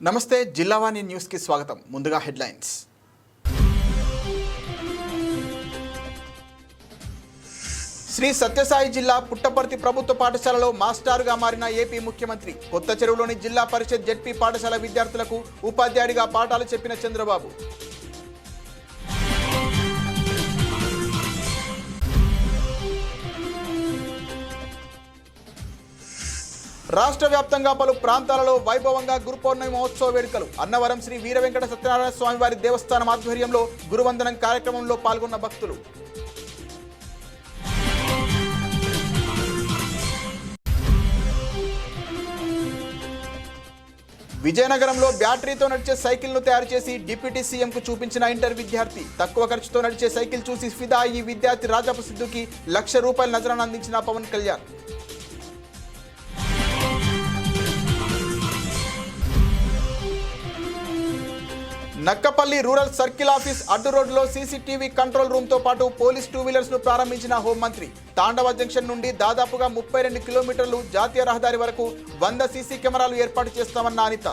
నమస్తే జిల్లావాణి న్యూస్ కి స్వాగతం. ముందుగా హెడ్లైన్స్. శ్రీ సత్యసాయి జిల్లా పుట్టపర్తి ప్రభుత్వ పాఠశాలలో మాస్టర్గా మారిన ఏపీ ముఖ్యమంత్రి. కొత్త చెరువులోని జిల్లా పరిషత్ జెడ్పీ పాఠశాల విద్యార్థులకు ఉపాధ్యాయుడిగా పాఠాలు చెప్పిన చంద్రబాబు. రాష్ట్ర వ్యాప్తంగా పలు ప్రాంతాలలో వైభవంగా గురు పౌర్ణమి మహోత్సవ వేడుకలు. అన్నవరం శ్రీ వీర వెంకట సత్యనారాయణ స్వామి వారి దేవస్థానం ఆధ్వర్యంలో గురువందనం కార్యక్రమంలో పాల్గొన్న భక్తులు. విజయనగరంలో బ్యాటరీతో నడిచే సైకిల్ను తయారు చేసి డిప్యూటీ సీఎంకు చూపించిన ఇంటర్ విద్యార్థి. తక్కువ ఖర్చుతో నడిచే సైకిల్ చూసి ఫిదా ఈ విద్యార్థి రాజాపు సిద్ధుకి ₹1,00,000 నజరాన అందించిన Pawan Kalyan. Nakkapalli rural circle office అడ్డు రోడ్డులో సీసీటీవీ కంట్రోల్ రూమ్తో పాటు పోలీస్ 2 వీలర్స్ను ప్రారంభించిన హోంమంత్రి. తాండవ జంక్షన్ నుండి దాదాపుగా 32 కిలోమీటర్లు జాతీయ రహదారి వరకు 100 సీసీ కెమెరాలు ఏర్పాటు చేస్తామన్న అనిత.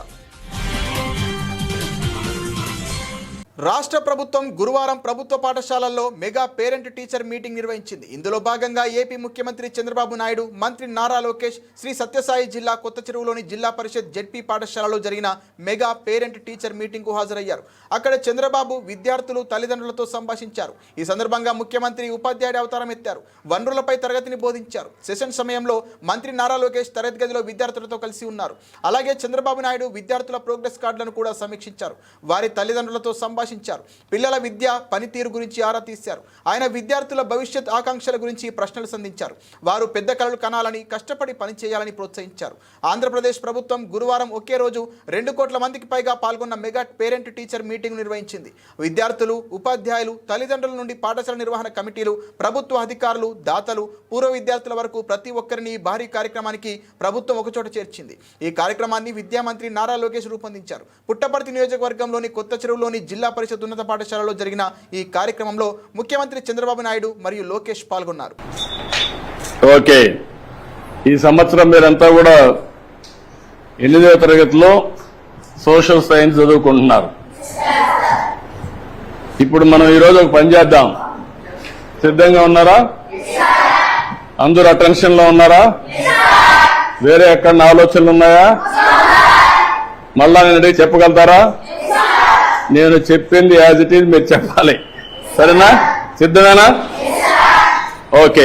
రాష్ట్ర ప్రభుత్వం గురువారం ప్రభుత్వ పాఠశాలల్లో మెగా పేరెంట్ టీచర్ మీటింగ్ నిర్వహించింది. ఇందులో భాగంగా ఏపీ ముఖ్యమంత్రి చంద్రబాబు నాయుడు, మంత్రి నారా లోకేష్ శ్రీ సత్యసాయి జిల్లా కొత్త చెరువులోని జిల్లా పరిషత్ జెడ్పీ పాఠశాలలో జరిగిన మెగా పేరెంట్ టీచర్ మీటింగ్కు హాజరయ్యారు. అక్కడ చంద్రబాబు విద్యార్థులు తల్లిదండ్రులతో సంభాషించారు. ఈ సందర్భంగా ముఖ్యమంత్రి ఉపాధ్యాయుడి అవతారం ఎత్తారు. వనరులపై తరగతిని బోధించారు. సెషన్ సమయంలో మంత్రి నారా లోకేష్ తరగతి గదిలో విద్యార్థులతో కలిసి ఉన్నారు. అలాగే చంద్రబాబు నాయుడు విద్యార్థుల ప్రోగ్రెస్ కార్డులను కూడా సమీక్షించారు. వారి తల్లిదండ్రులతో సంభాషించారు. పిల్లల విద్య పనితీరు గురించి ఆరా తీశారు. ఆయన విద్యార్థుల భవిష్యత్ ఆకాంక్షల గురించి ప్రశ్నలు సంధించారు. వారు పెద్ద కలలు కనాలని, కష్టపడి పనిచేయాలని ప్రోత్సహించారు. ఆంధ్రప్రదేశ్ ప్రభుత్వం గురువారం ఒకే రోజు 2 కోట్ల మందికి పైగా పాల్గొన్న మెగా పేరెంట్ టీచర్ మీటింగ్ నిర్వహించింది. విద్యార్థులు, ఉపాధ్యాయులు, తల్లిదండ్రుల నుండి పాఠశాల నిర్వహణ కమిటీలు, ప్రభుత్వ అధికారులు, దాతలు, పూర్వ విద్యార్థుల వరకు ప్రతి ఒక్కరిని భారీ కార్యక్రమానికి ప్రభుత్వం ఒకచోట చేర్చింది. ఈ కార్యక్రమాన్ని విద్యామంత్రి నారా లోకేష్ రూపొందించారు. పుట్టపర్తి నియోజకవర్గంలోని కొత్త చెరువులోని జిల్లా పరిషత్ ఉన్నత పాఠశాలలో జరిగిన ఈ కార్యక్రమంలో ముఖ్యమంత్రి చంద్రబాబు నాయుడు మరియు లోకేష్ పాల్గొన్నారు. ఓకే, ఈ సంవత్సరం మీరంతా కూడా 8వ తరగతిలో సోషల్ సైన్స్ చదువుకుంటున్నారు. ఇప్పుడు మనం ఈరోజు ఒక పని చేద్దాం. సిద్ధంగా ఉన్నారా? అందరూ అటెన్షన్ లో ఉన్నారా? వేరే ఎక్కడ ఆలోచనలు ఉన్నాయా? మళ్ళా నేను అడిగి చెప్పగలుగుతారా? నేను చెప్పింది యాజ్ ఇట్ ఈజ్ మీరు చెప్పాలి. సరేనా? సిద్ధమేనా? ఓకే,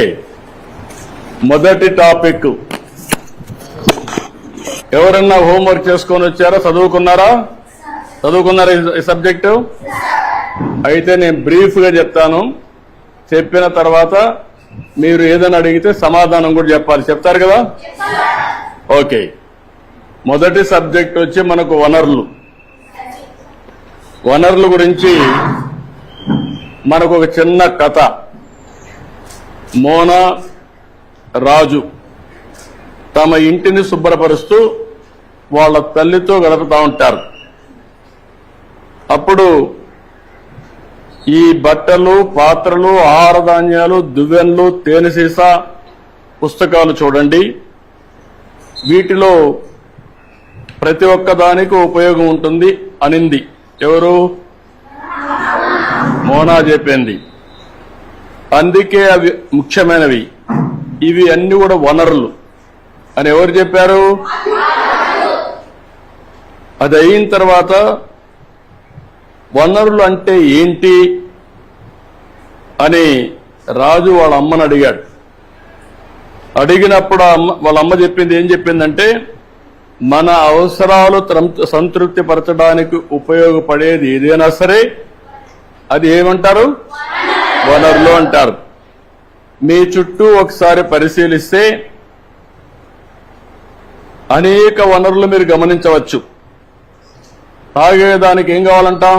మొదటి టాపిక్. ఎవరన్నా హోంవర్క్ చేసుకొని వచ్చారా? చదువుకున్నారా ఈ సబ్జెక్టు? అయితే నేను బ్రీఫ్ గా చెప్తాను. చెప్పిన తర్వాత మీరు ఏదైనా అడిగితే సమాధానం కూడా చెప్పాలి. చెప్తారు కదా? ఓకే, మొదటి సబ్జెక్ట్ వచ్చి మనకు వనరుల గురించి మనకు ఒక చిన్న కథ. మోనా, రాజు తమ ఇంటిని శుభ్రపరుస్తూ వాళ్ళ తల్లితో గడుపుతూ ఉంటారు. అప్పుడు ఈ బట్టలు, పాత్రలు, ఆహార ధాన్యాలు, దువ్వెనలు, తేనె సీసా, పుస్తకాలు చూడండి. వీటిలో ప్రతి ఒక్కదానికి ఉపయోగం ఉంటుంది అనింది. ఎవరు? మోనా చెప్పింది. అందుకే అవి ముఖ్యమైనవి. ఇవి అన్ని కూడా వనరులు అని ఎవరు చెప్పారు? అది అయిన తర్వాత వనరులు అంటే ఏంటి అని రాజు వాళ్ళ అమ్మని అడిగాడు. అడిగినప్పుడు వాళ్ళ అమ్మ చెప్పింది ఏం చెప్పిందంటే, మన అవసరాలు సంతృప్తి పరచడానికి ఉపయోగపడేది ఏదైనా సరే అది ఏమంటారు? వనరులు అంటారు. మీ చుట్టూ ఒకసారి పరిశీలిస్తే అనేక వనరులు మీరు గమనించవచ్చు. తాగేదానికి ఏం కావాలంటాం?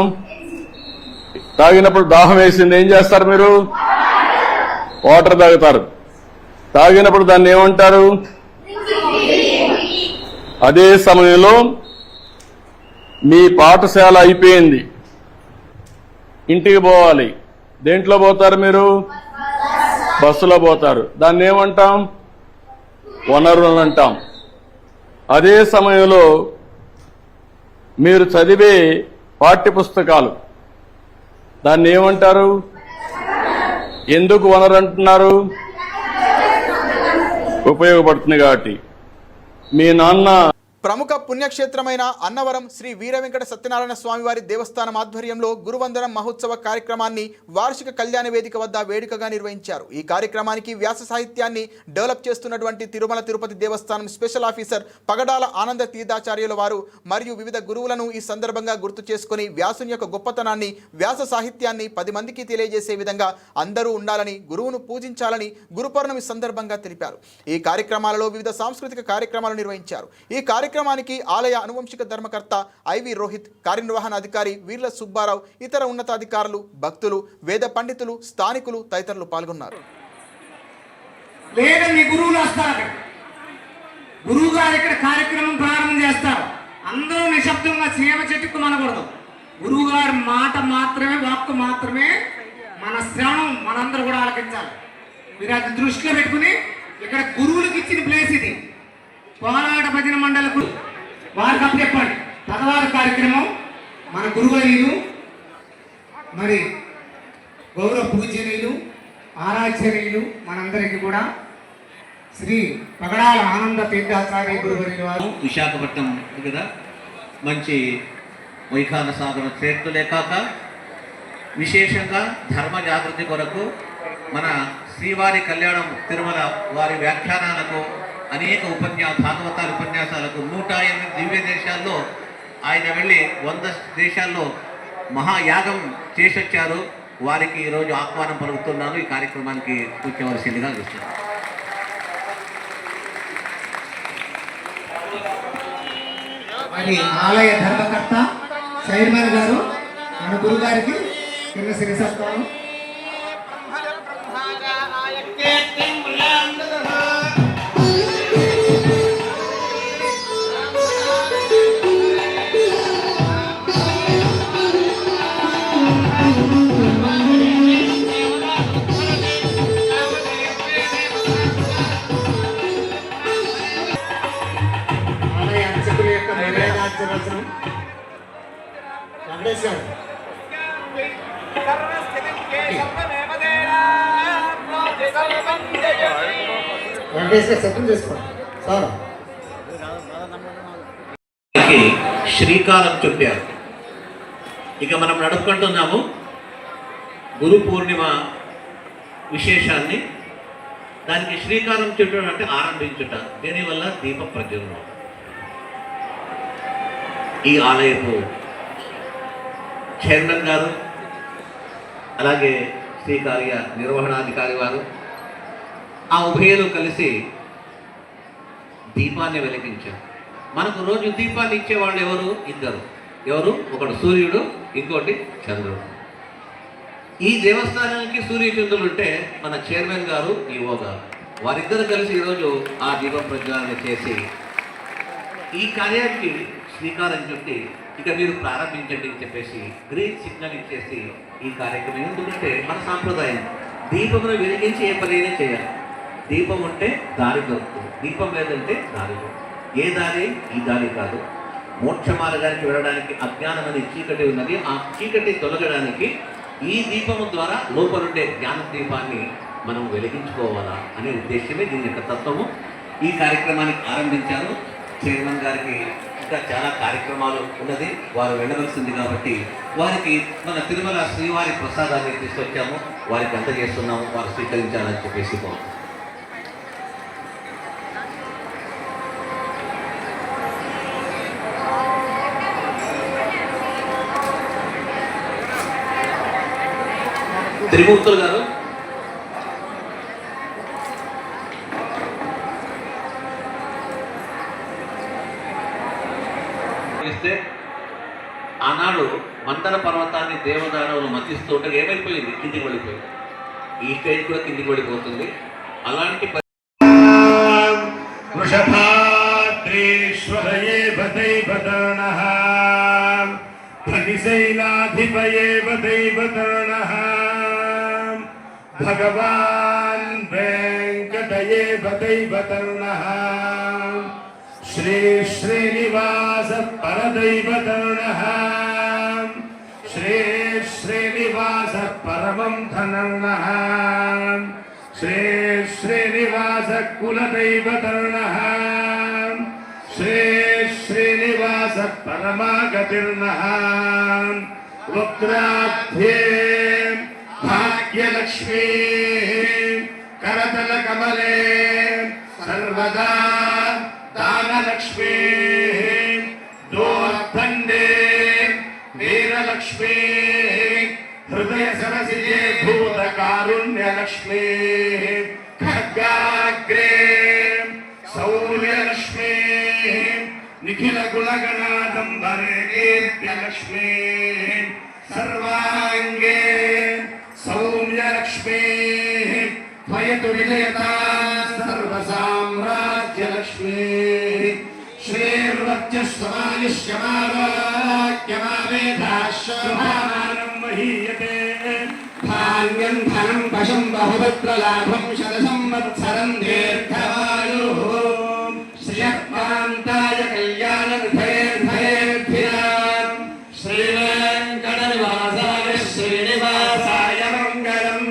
తాగినప్పుడు దాహం వేసింది ఏం చేస్తారు? మీరు వాటర్ తాగుతారు. తాగినప్పుడు దాన్ని ఏమంటారు? అదే సమయంలో మీ పాఠశాల అయిపోయింది, ఇంటికి పోవాలి. దేంట్లో పోతారు మీరు? బస్సులో పోతారు. దాన్ని ఏమంటాం? వనరులు అంటాం. అదే సమయంలో మీరు చదివే పాఠ్యపుస్తకాలు దాన్ని ఏమంటారు? ఎందుకు వనరు అంటున్నారు? ఉపయోగపడుతుంది కాబట్టి. మీ నాన్న ప్రముఖ పుణ్యక్షేత్రమైన అన్నవరం శ్రీ వీర వెంకట సత్యనారాయణ స్వామివారి దేవస్థానం ఆధ్వర్యంలో గురువందనం మహోత్సవ కార్యక్రమాన్ని వార్షిక కళ్యాణ వేదిక వద్ద వేడుకగా నిర్వహించారు. ఈ కార్యక్రమానికి వ్యాస సాహిత్యాన్ని డెవలప్ చేస్తున్నటువంటి తిరుమల తిరుపతి దేవస్థానం స్పెషల్ ఆఫీసర్ పగడాల ఆనంద తీర్థాచార్యుల వారు మరియు వివిధ గురువులను ఈ సందర్భంగా గుర్తు చేసుకుని వ్యాసుని యొక్క గొప్పతనాన్ని, వ్యాస సాహిత్యాన్ని 10 మందికి తెలియజేసే విధంగా అందరూ ఉండాలని, గురువును పూజించాలని గురు పౌర్ణమి సందర్భంగా తెలిపారు. ఈ కార్యక్రమాలలో వివిధ సాంస్కృతిక కార్యక్రమాలు నిర్వహించారు. ఈ కార్యక్రమానికి ఆలయ అనువంశిక ధర్మకర్త ఐవి రోహిత్, కార్యనిర్వహణ అధికారి వీర్ల సుబ్బారావు, ఇతర ఉన్నతాధికారులు, భక్తులు, వేద పండితులు, స్థానికులు తదితరులు పాల్గొన్నారు. గురువు గారు ఇక్కడ కార్యక్రమం ప్రారంభం చేస్తారు. అందరూ నిశ్శబ్దంగా సీమ చెట్టుకు మనకూడదు. గురువు గారి మాట మాత్రమే, వాక్కు మాత్రమే మన శ్రవణం మనందరూ కూడా ఆలకించాలి. మీరు అది దృష్టిలో పెట్టుకుని, ఇక్కడ గురువులకు ఇచ్చిన ప్లేస్ ఇది. పోరాట భజన మండలకు వారికి అప్పచెప్పండి. తర్వాత కార్యక్రమం మన గురువర్యులు, మరి గౌరవ పూజనీయులు, ఆరాధ్యనీయులు మనందరికీ కూడా శ్రీ పగడాల ఆనంద తీర్థాచార్య గురువర్యులు వారు విశాఖపట్నం కదా మంచి వైఖాన సాధన చేతులే కాక విశేషంగా ధర్మ జాగృతి కొరకు మన శ్రీవారి కళ్యాణం తిరుమల వారి వ్యాఖ్యానాలకు, అనేక భాగవతాల ఉపన్యాసాలకు 108 దివ్య దేశాల్లో ఆయన వెళ్ళి 100 దేశాల్లో మహాయాగం చేసొచ్చారు. వారికి ఈరోజు ఆహ్వానం పలుకుతున్నాను. ఈ కార్యక్రమానికి కూర్చోవలసిందిగా చూస్తున్నాను. మరి ఆలయ ధర్మకర్త చైర్మన్ గారు మన గురువు గారికి కింద శిరసత్వం శ్రీకారం చుట్టారు. ఇక మనం నడుపుకుంటున్నాము గురు పూర్ణిమ విశేషాన్ని. దానికి శ్రీకారం చుట్టడం అంటే ఆరంభించుట. దీనివల్ల దీప ప్రజ్వలనం. ఈ ఆలయపు చైర్మన్ గారు, అలాగే శ్రీ కార్య నిర్వహణాధికారి వారు, ఆ ఉభయలు కలిసి దీపాన్ని వెలిగించారు. మనకు రోజు దీపాన్ని ఇచ్చేవాళ్ళు ఎవరు? ఇద్దరు. ఎవరు? ఒకడు సూర్యుడు, ఇంకోటి చంద్రుడు. ఈ దేవస్థానానికి సూర్యచంద్రులు ఉంటే మన చైర్మన్ గారు, ఈవో గారు, వారిద్దరు కలిసి ఈరోజు ఆ దీప ప్రజ్వలన చేసి ఈ కార్యానికి శ్రీకారం చుట్టి ఇక మీరు ప్రారంభించండి అని చెప్పేసి గ్రీన్ సిగ్నల్ ఇచ్చేసి ఈ కార్యక్రమం. ఎందుకంటే మన సాంప్రదాయం దీపమును వెలిగించి ఏ పనైనా చేయాలి. దీపం ఉంటే దారి దొరుకుతుంది, దీపం లేదంటే దారి దొరుకుతుంది. ఏ దారి? ఈ దారి కాదు. మోక్ష మార్గానికి వెళ్ళడానికి అజ్ఞానం అనే చీకటి ఉన్నది. ఆ చీకటి తొలగడానికి ఈ దీపము ద్వారా లోపలుండే జ్ఞాన దీపాన్ని మనం వెలిగించుకోవాలా అనే ఉద్దేశమే దీని యొక్క తత్వము. ఈ కార్యక్రమానికి ఆరంభించారు. చైర్మన్ గారికి ఇంకా చాలా కార్యక్రమాలు ఉన్నది, వారు వెళ్ళవలసింది కాబట్టి వారికి మన తిరుమల శ్రీవారి ప్రసాదాన్ని తీసుకొచ్చాము, వారికి అందజేస్తున్నాము, వారు స్వీకరించాలని చెప్పేసి కోరుతున్నాము. త్రిమూర్తులు గారు ఆనాడు మందర పర్వతాన్ని దేవదానవులు మతిస్తూ ఉంటే ఏమైపోయింది? కిందికి పడిపోయింది. ఈ స్టేజ్ కూడా కిందికి పడిపోతుంది. అలాంటి వృషభాద్రీశ్వరయే దైవతర్ణః ఫణిశైలాధిపయే దైవతర్ణః భగవాన్ వెంకటయే దైవతర్ణః श्री श्रीनिवास परदैवतर्णः श्री श्रीनिवास परमं धनर्णः श्री श्रीनिवास कुलदैवतर्णः श्री श्रीनिवास परमागतिर्नः वक्त्राब्धे भाग्यलक्ष्मी करतलकमले सर्वदा दानलक्ष्मी दोर्दण्डे वीरलक्ष्मी हृदय सरसिजे भूतकारुण्यलक्ष्मी खड्गाग्रे सौर्यलक्ष्मी निखिल गुणगणादंबरे कीर्त्यलक्ष्मी सर्वांगे सौम्यलक्ष्मी त्वयतु विजयता सर्वसाम्राज्यलक्ष्मी श्रीर्वत्यस्वायुष्यमारोग्यमावेधाश्वमानं महीयते धान्यं धनं पशुं बहुपुत्रलाभं शतसंवत्सरं दीर्घायुः श्रियकान्ताय कल्याणनिधयेर्धयेर्धिराम् श्रीवेङ्कटनिवासाय श्रीनिवासाय मङ्गलम्।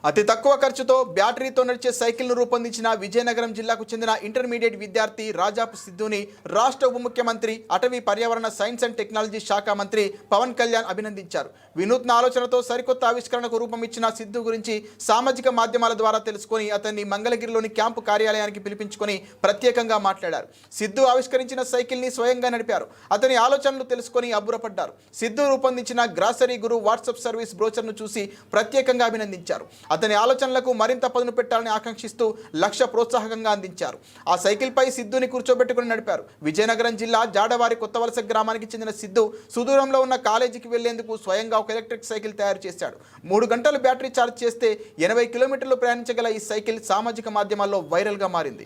అతి తక్కువ ఖర్చుతో బ్యాటరీతో నడిచే సైకిల్ను రూపొందించిన విజయనగరం జిల్లాకు చెందిన ఇంటర్మీడియట్ విద్యార్థి రాజాపు సిద్ధుని రాష్ట్ర ఉప ముఖ్యమంత్రి అటవీ పర్యావరణ సైన్స్ అండ్ టెక్నాలజీ శాఖ మంత్రి పవన్ కళ్యాణ్ అభినందించారు. వినూత్న ఆలోచనతో సరికొత్త ఆవిష్కరణకు రూపం ఇచ్చిన సిద్ధు గురించి సామాజిక మాధ్యమాల ద్వారా తెలుసుకొని అతన్ని మంగళగిరిలోని క్యాంపు కార్యాలయానికి పిలిపించుకొని ప్రత్యేకంగా మాట్లాడారు. సిద్ధు ఆవిష్కరించిన సైకిల్ని స్వయంగా నడిపారు. అతని ఆలోచనలు తెలుసుకొని అబ్బురపడ్డారు. సిద్ధు రూపొందించిన గ్రాసరీ గురు వాట్సాప్ సర్వీస్ బ్రోచర్ను చూసి ప్రత్యేకంగా అభినందించారు. అతని ఆలోచనలకు మరింత పదును పెట్టాలని ఆకాంక్షిస్తూ 1,00,000 ప్రోత్సాహకంగా అందించారు. ఆ సైకిల్పై సిద్ధుని కూర్చోబెట్టుకుని నడిపారు. విజయనగరం జిల్లా జాడవారి కొత్తవలస గ్రామానికి చెందిన సిద్ధు సుదూరంలో ఉన్న కాలేజీకి వెళ్లేందుకు స్వయంగా ఒక ఎలక్ట్రిక్ సైకిల్ తయారు చేశాడు. 3 గంటలు బ్యాటరీ ఛార్జ్ చేస్తే 80 కిలోమీటర్లు ప్రయాణించగల ఈ సైకిల్ సామాజిక మాధ్యమాల్లో వైరల్గా మారింది.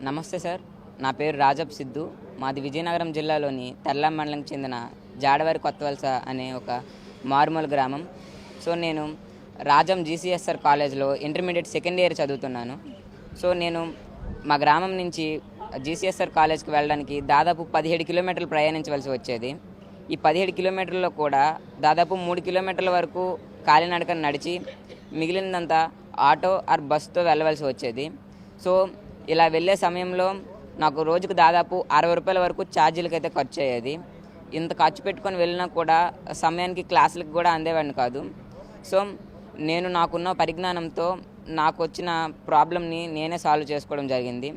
నమస్తే సార్, నా పేరు రాజప్ సిద్ధు. మాది విజయనగరం జిల్లాలోని తర్లాం మండలంకి చెందిన జాడవారి కొత్తవలస అనే ఒక మారుమూల గ్రామం. సో నేను రాజం జీసీఎస్ఆర్ కాలేజ్లో ఇంటర్మీడియట్ సెకండ్ ఇయర్ చదువుతున్నాను. సో నేను మా గ్రామం నుంచి జీసీఎస్ఆర్ కాలేజ్కి వెళ్ళడానికి దాదాపు 17 కిలోమీటర్లు ప్రయాణించవలసి వచ్చేది. ఈ 17 కిలోమీటర్లలో కూడా దాదాపు 3 కిలోమీటర్ల వరకు కాలినడకన నడిచి మిగిలినంతా ఆటో ఆర్ బస్తో వెళ్ళవలసి వచ్చేది. సో ఇలా వెళ్ళే సమయంలో నాకు రోజుకు దాదాపు 60 రూపాయల వరకు ఛార్జీలకి అయితే ఖర్చు అయ్యేది. ఇంత ఖర్చు పెట్టుకొని వెళ్ళినా కూడా సమయానికి క్లాసులకు కూడా అందేవాడిని కాదు. సో నేను నాకున్న పరిజ్ఞానంతో నాకు వచ్చిన ప్రాబ్లమ్ని నేనే సాల్వ్ చేసుకోవడం జరిగింది.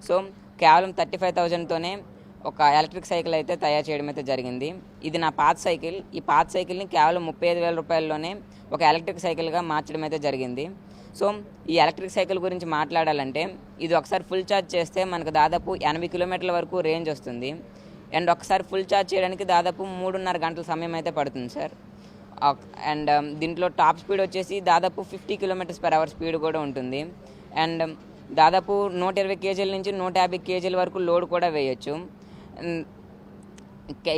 సో కేవలం 35,000తోనే ఒక ఎలక్ట్రిక్ సైకిల్ అయితే తయారు చేయడం అయితే జరిగింది. ఇది నా పాత సైకిల్. ఈ పాత సైకిల్ని కేవలం 35,000 రూపాయల్లోనే ఒక ఎలక్ట్రిక్ సైకిల్గా మార్చడం అయితే జరిగింది. సో ఈ ఎలక్ట్రిక్ సైకిల్ గురించి మాట్లాడాలంటే ఇది ఒకసారి ఫుల్ ఛార్జ్ చేస్తే మనకు దాదాపు 80 కిలోమీటర్ల వరకు రేంజ్ వస్తుంది. అండ్ ఒకసారి ఫుల్ ఛార్జ్ చేయడానికి దాదాపు 3.5 గంటల సమయం అయితే పడుతుంది సార్. అండ్ దీంట్లో టాప్ స్పీడ్ వచ్చేసి దాదాపు 50 km/h స్పీడ్ కూడా ఉంటుంది. అండ్ దాదాపు 120 kg నుంచి 150 kg వరకు లోడ్ కూడా వేయచ్చు.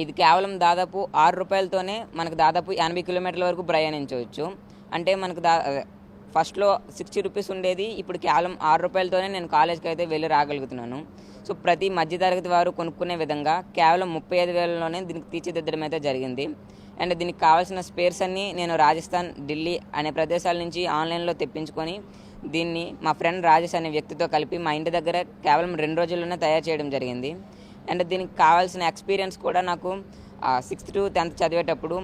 ఇది కేవలం దాదాపు 6 రూపాయలతోనే మనకు దాదాపు 80 కిలోమీటర్ల వరకు ప్రయాణించవచ్చు. అంటే మనకు ఫస్ట్లో 60 రూపీస్ ఉండేది, ఇప్పుడు కేవలం 6 రూపాయలతోనే నేను కాలేజ్కి అయితే వెళ్ళి రాగలుగుతున్నాను. సో ప్రతి మధ్యతరగతి వారు కొనుక్కునే విధంగా కేవలం 35,000లోనే దీనికి తీర్చిదిద్దడం అయితే జరిగింది. అండ్ దీనికి కావాల్సిన స్పేర్స్ అన్నీ నేను రాజస్థాన్, ఢిల్లీ అనే ప్రదేశాల నుంచి ఆన్లైన్లో తెప్పించుకొని దీన్ని మా ఫ్రెండ్ రాజేష్ అనే వ్యక్తితో కలిపి మా ఇంటి దగ్గర కేవలం 2 రోజుల్లోనే తయారు చేయడం జరిగింది. అండ్ దీనికి కావాల్సిన ఎక్స్పీరియన్స్ కూడా నాకు 6th to 10th చదివేటప్పుడు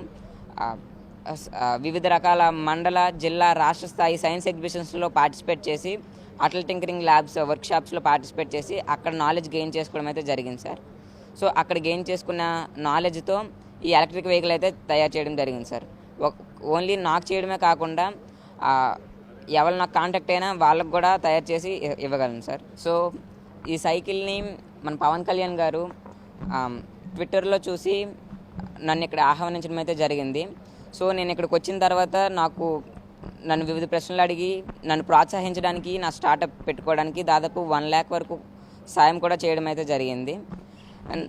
వివిధ రకాల మండల, జిల్లా, రాష్ట్ర స్థాయి సైన్స్ ఎగ్జిబిషన్స్లో పార్టిసిపేట్ చేసి అటల్ టింకరింగ్ ల్యాబ్స్ వర్క్షాప్స్లో పార్టిసిపేట్ చేసి అక్కడ నాలెడ్జ్ గెయిన్ చేసుకోవడం అయితే జరిగింది సార్. సో అక్కడ గెయిన్ చేసుకున్న నాలెడ్జ్తో ఈ ఎలక్ట్రిక్ వెహికల్ అయితే తయారు చేయడం జరిగింది సార్. ఓన్లీ నాకు చేయడమే కాకుండా ఎవరు నాకు కాంటాక్ట్ అయినా వాళ్ళకు కూడా తయారు చేసి ఇవ్వగలను సార్. సో ఈ సైకిల్ని మన పవన్ కళ్యాణ్ గారు ట్విట్టర్లో చూసి నన్ను ఇక్కడ ఆహ్వానించడం అయితే జరిగింది. సో నేను ఇక్కడికి వచ్చిన తర్వాత నన్ను వివిధ ప్రశ్నలు అడిగి నన్ను ప్రోత్సహించడానికి, నా స్టార్టప్ పెట్టుకోవడానికి దాదాపు 1 lakh వరకు సాయం కూడా చేయడం అయితే జరిగింది. అండ్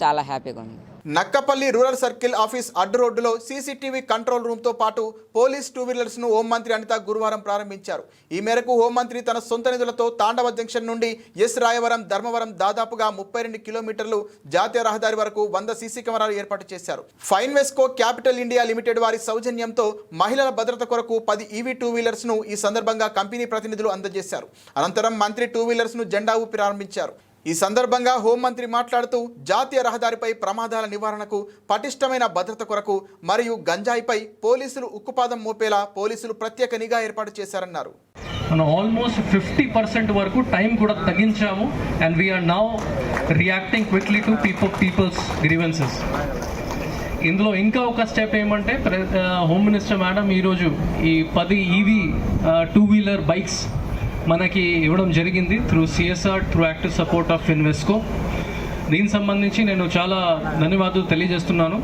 చాలా హ్యాపీగా ఉంది. నక్కపల్లి రూరల్ సర్కిల్ ఆఫీస్ అడ్డు రోడ్డులో సీసీటీవీ కంట్రోల్ రూమ్తో పాటు పోలీస్ 2 వీలర్స్ను హోంమంత్రి అనిత గురువారం ప్రారంభించారు. ఈ మేరకు హోంమంత్రి తన సొంత నిధులతో తాండవ జంక్షన్ నుండి ఎస్ రాయవరం ధర్మవరం దాదాపుగా 32 కిలోమీటర్లు జాతీయ రహదారి వరకు 100 సీసీ కెమెరాలు ఏర్పాటు చేశారు. ఫైన్వెస్కో క్యాపిటల్ ఇండియా లిమిటెడ్ వారి సౌజన్యంతో మహిళల భద్రత కొరకు 10 ఈవీ 2 వీలర్స్ను ఈ సందర్భంగా కంపెనీ ప్రతినిధులు అందజేశారు. అనంతరం మంత్రి 2 వీలర్స్ను జెండా ఊపి ప్రారంభించారు. ఈ సందర్భంగా హోంమంత్రి మాట్లాడుతూ జాతీయ రహదారిపై ప్రమాదాల నివారణకు, పటిష్టమైన భద్రత కొరకు మరియు గంజాయిపై పోలీసులు ఉక్కుపాదం మోపేలా పోలీసులు ప్రత్యేక నిఘా ఏర్పాటు చేశారన్నారు. మనం ఆల్మోస్ట్ 50% వరకు టైం కూడా తగ్గించాము. And we are now reacting quickly to people's grievances. ఇందులో ఇంకా ఒక స్టెప్ ఏమంటే హోమ్ మినిస్టర్ మేడం ఈరోజు ఈ 10 ఈవీ 2 వీలర్ బైక్స్ మనకి ఇవ్వడం జరిగింది through CSR, through active support of Invesco. దీనికి సంబంధించి నేను చాలా ధన్యవాదాలు తెలియజేస్తున్నాను.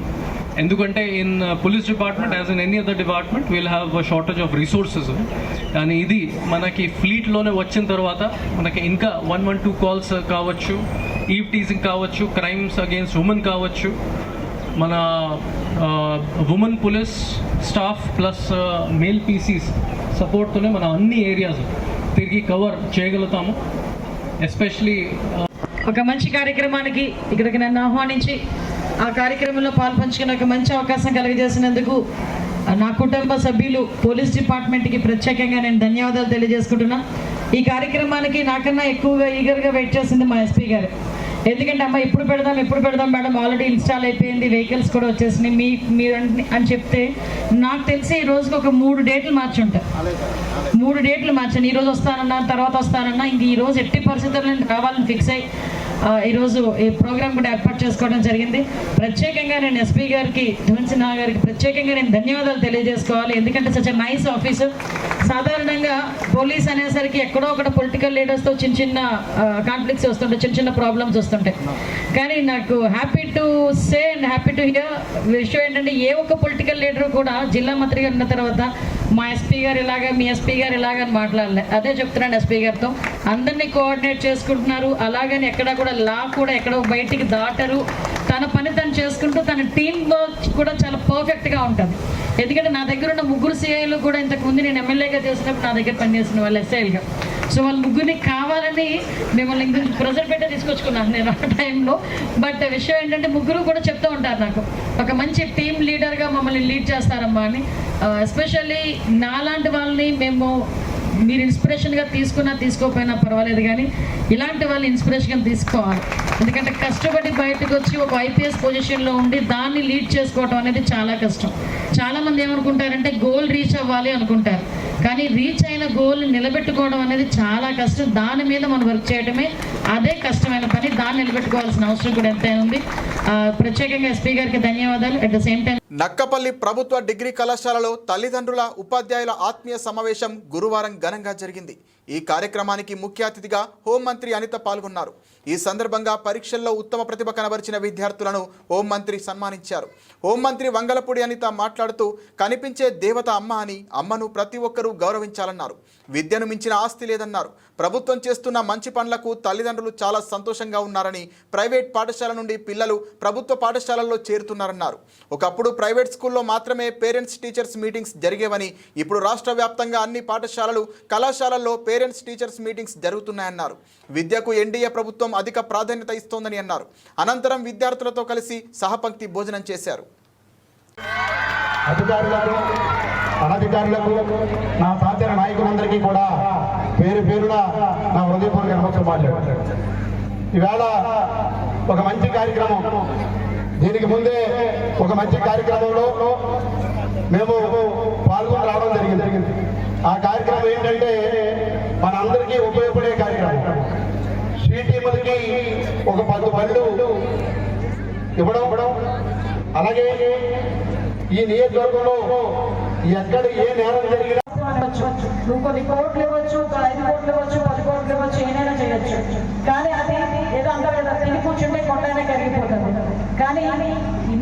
ఎందుకంటే in police department as in any other department will have shortage of resources. కానీ ఇది మనకి ఫ్లీట్లోనే వచ్చిన తర్వాత మనకి ఇంకా 112 కాల్స్ కావచ్చు, ఈవ్ టీజింగ్ కావచ్చు, క్రైమ్స్ అగేన్స్ట్ ఉమెన్ కావచ్చు, మన women police staff plus male PCs సపోర్ట్తోనే మన అన్ని ఏరియాస్ తిరిగి కవర్ చేయగలుగుతాము. ఎస్పెషలీ ఒక మంచి కార్యక్రమానికి ఇక్కడికి నన్ను ఆహ్వానించి ఆ కార్యక్రమంలో పాల్పంచుకునే ఒక మంచి అవకాశం కలిగజేసినందుకు నా కుటుంబ సభ్యులు, పోలీస్ డిపార్ట్మెంట్కి ప్రత్యేకంగా నేను ధన్యవాదాలు తెలియజేసుకుంటున్నా. ఈ కార్యక్రమానికి నాకన్నా ఎక్కువగా ఈగర్గా వెయిట్ చేసింది మా ఎస్పీ గారు. ఎందుకంటే అమ్మ ఎప్పుడు పెడదాం మేడం, ఆల్రెడీ ఇన్స్టాల్ అయిపోయింది, వెహికల్స్ కూడా వచ్చేసినాయి మీరు అని చెప్తే నాకు తెలిసి ఈ రోజుకి ఒక 3 డేట్లు మార్చుంటారు. 3 డేట్లు మార్చాను. ఈరోజు వస్తానన్నా, తర్వాత వస్తానన్నా, ఇంక ఈరోజు ఎట్టి పరిస్థితుల్లో నేను రావాలని ఫిక్స్ అయ్యి ఈరోజు ఈ ప్రోగ్రామ్ కూడా ఏర్పాటు చేసుకోవడం జరిగింది. ప్రత్యేకంగా నేను ఎస్పీ గారికి, ధవన్సిన్హా గారికి ప్రత్యేకంగా నేను ధన్యవాదాలు తెలియజేసుకోవాలి. ఎందుకంటే సచ్ నైస్ ఆఫీసర్. సాధారణంగా పోలీస్ అనేసరికి ఎక్కడో ఒకటి పొలిటికల్ లీడర్స్తో చిన్న కాన్ఫ్లిక్ట్స్ వస్తుంటాయి, చిన్న ప్రాబ్లమ్స్ వస్తుంటాయి. కానీ నాకు happy to say and happy to hear విషయం ఏంటంటే ఏ ఒక్క పొలిటికల్ లీడర్ కూడా జిల్లా మంత్రి గారు ఉన్న తర్వాత మా ఎస్పీ గారు ఇలాగా, మీ ఎస్పీ గారు ఇలాగని మాట్లాడలే. అదే చెప్తున్నాను ఎస్పీ గారితో. అందరినీ కోఆర్డినేట్ చేసుకుంటున్నారు. అలాగని ఎక్కడా కూడా లా కూడా ఎక్కడో బయటికి దాటరు. తన పని తను చేసుకుంటూ తన టీం వర్క్ కూడా చాలా పర్ఫెక్ట్గా ఉంటుంది. ఎందుకంటే నా దగ్గర ఉన్న 3 సిఐలు కూడా ఇంతకుముందు నేను ఎమ్మెల్యేగా చేసినప్పుడు నా దగ్గర పనిచేసిన వాళ్ళు ఎస్ఐలుగా. సో వాళ్ళ 3 కావాలని మిమ్మల్ని ఇంకొంచెం ప్రెజర్ పెట్టే తీసుకొచ్చుకున్నాను నేను ఆ టైంలో. బట్ విషయం ఏంటంటే 3 కూడా చెప్తూ ఉంటారు నాకు, ఒక మంచి టీమ్ లీడర్గా మమ్మల్ని లీడ్ చేస్తారమ్మా అని. ఎస్పెషల్లీ నాలాంటి వాళ్ళని మీరు ఇన్స్పిరేషన్గా తీసుకోకపోయినా పర్వాలేదు, కానీ ఇలాంటి వాళ్ళు ఇన్స్పిరేషన్గా తీసుకోవాలి. ఎందుకంటే కష్టపడి బయటకు వచ్చి ఒక ఐపీఎస్ పొజిషన్లో ఉండి దాన్ని లీడ్ చేసుకోవడం అనేది చాలా కష్టం. చాలామంది ఏమనుకుంటారంటే గోల్ రీచ్ అవ్వాలి అనుకుంటారు, కానీ రీచ్ అయిన గోల్ నిలబెట్టుకోవడం అనేది చాలా కష్టం. దాని మీద మనం వర్క్ చేయడమే అదే కష్టమైన పని. దాన్ని నిలబెట్టుకోవాల్సిన అవసరం కూడా ఎంతైనా ఉంది. ప్రత్యేకంగా ఎస్పీ గారికి ధన్యవాదాలు. At the same time Nakkapalli ప్రభుత్వ డిగ్రీ కళాశాలలో తల్లిదండ్రుల, ఉపాధ్యాయుల ఆత్మీయ సమావేశం గురువారం ఘనంగా జరిగింది. ఈ కార్యక్రమానికి ముఖ్య అతిథిగా హోంమంత్రి అనిత పాల్గొన్నారు. ఈ సందర్భంగా పరీక్షల్లో ఉత్తమ ప్రతిభ కనబరిచిన విద్యార్థులను హోంమంత్రి సన్మానించారు. హోంమంత్రి వంగలపూడి అనిత మాట్లాడుతూ కనిపించే దేవత అమ్మ అని, అమ్మను ప్రతి ఒక్కరూ గౌరవించాలన్నారు. విద్యను మించిన ఆస్తి లేదన్నారు. ప్రభుత్వం చేస్తున్న మంచి పనులకు తల్లిదండ్రులు చాలా సంతోషంగా ఉన్నారని, ప్రైవేట్ పాఠశాల నుండి పిల్లలు ప్రభుత్వ పాఠశాలల్లో చేరుతున్నారన్నారు. ఒకప్పుడు ప్రైవేట్ స్కూల్లో మాత్రమే పేరెంట్స్ టీచర్స్ మీటింగ్స్ జరిగేవని, ఇప్పుడు రాష్ట్ర వ్యాప్తంగా అన్ని పాఠశాలలు, కళాశాలల్లో పేరెంట్స్ టీచర్స్ మీటింగ్స్ జరుగుతున్నాయన్నారు. విద్యకు ఎన్డీఏ ప్రభుత్వం అధిక ప్రాధాన్యత ఇస్తోందని అన్నారు. అనంతరం విద్యార్థులతో కలిసి సహపంక్తి భోజనం చేశారు. అధికారులకు, అనధికారులకు, నా సహచర నాయకులందరికీ కూడా పేరున నా హృదయపూర్వక నమస్కారాలు. ఈవేళ ఒక మంచి కార్యక్రమం, దీనికి ముందే ఒక మంచి కార్యక్రమంలో మేము పాల్గొని రావడం జరిగింది. ఆ కార్యక్రమం ఏంటంటే మనందరికీ ఉపయోగపడే కార్యక్రమం. టీములకి ఒక 10 బళ్ళు ఇవ్వడం, అలాగే ఈ నియోజకవర్గంలో ఎక్కడ ఏ నేరం జరిగినా నువ్వు కొన్ని కోట్లు ఇవ్వచ్చు, 5 కోట్లు ఇవ్వచ్చు, 10 కోట్లు ఇవ్వచ్చు, ఏదైనా చేయొచ్చు. కానీ అది ఏదో అంత తిని కూర్చుంటే కొండైనా కరిగిపోతుంది. కానీ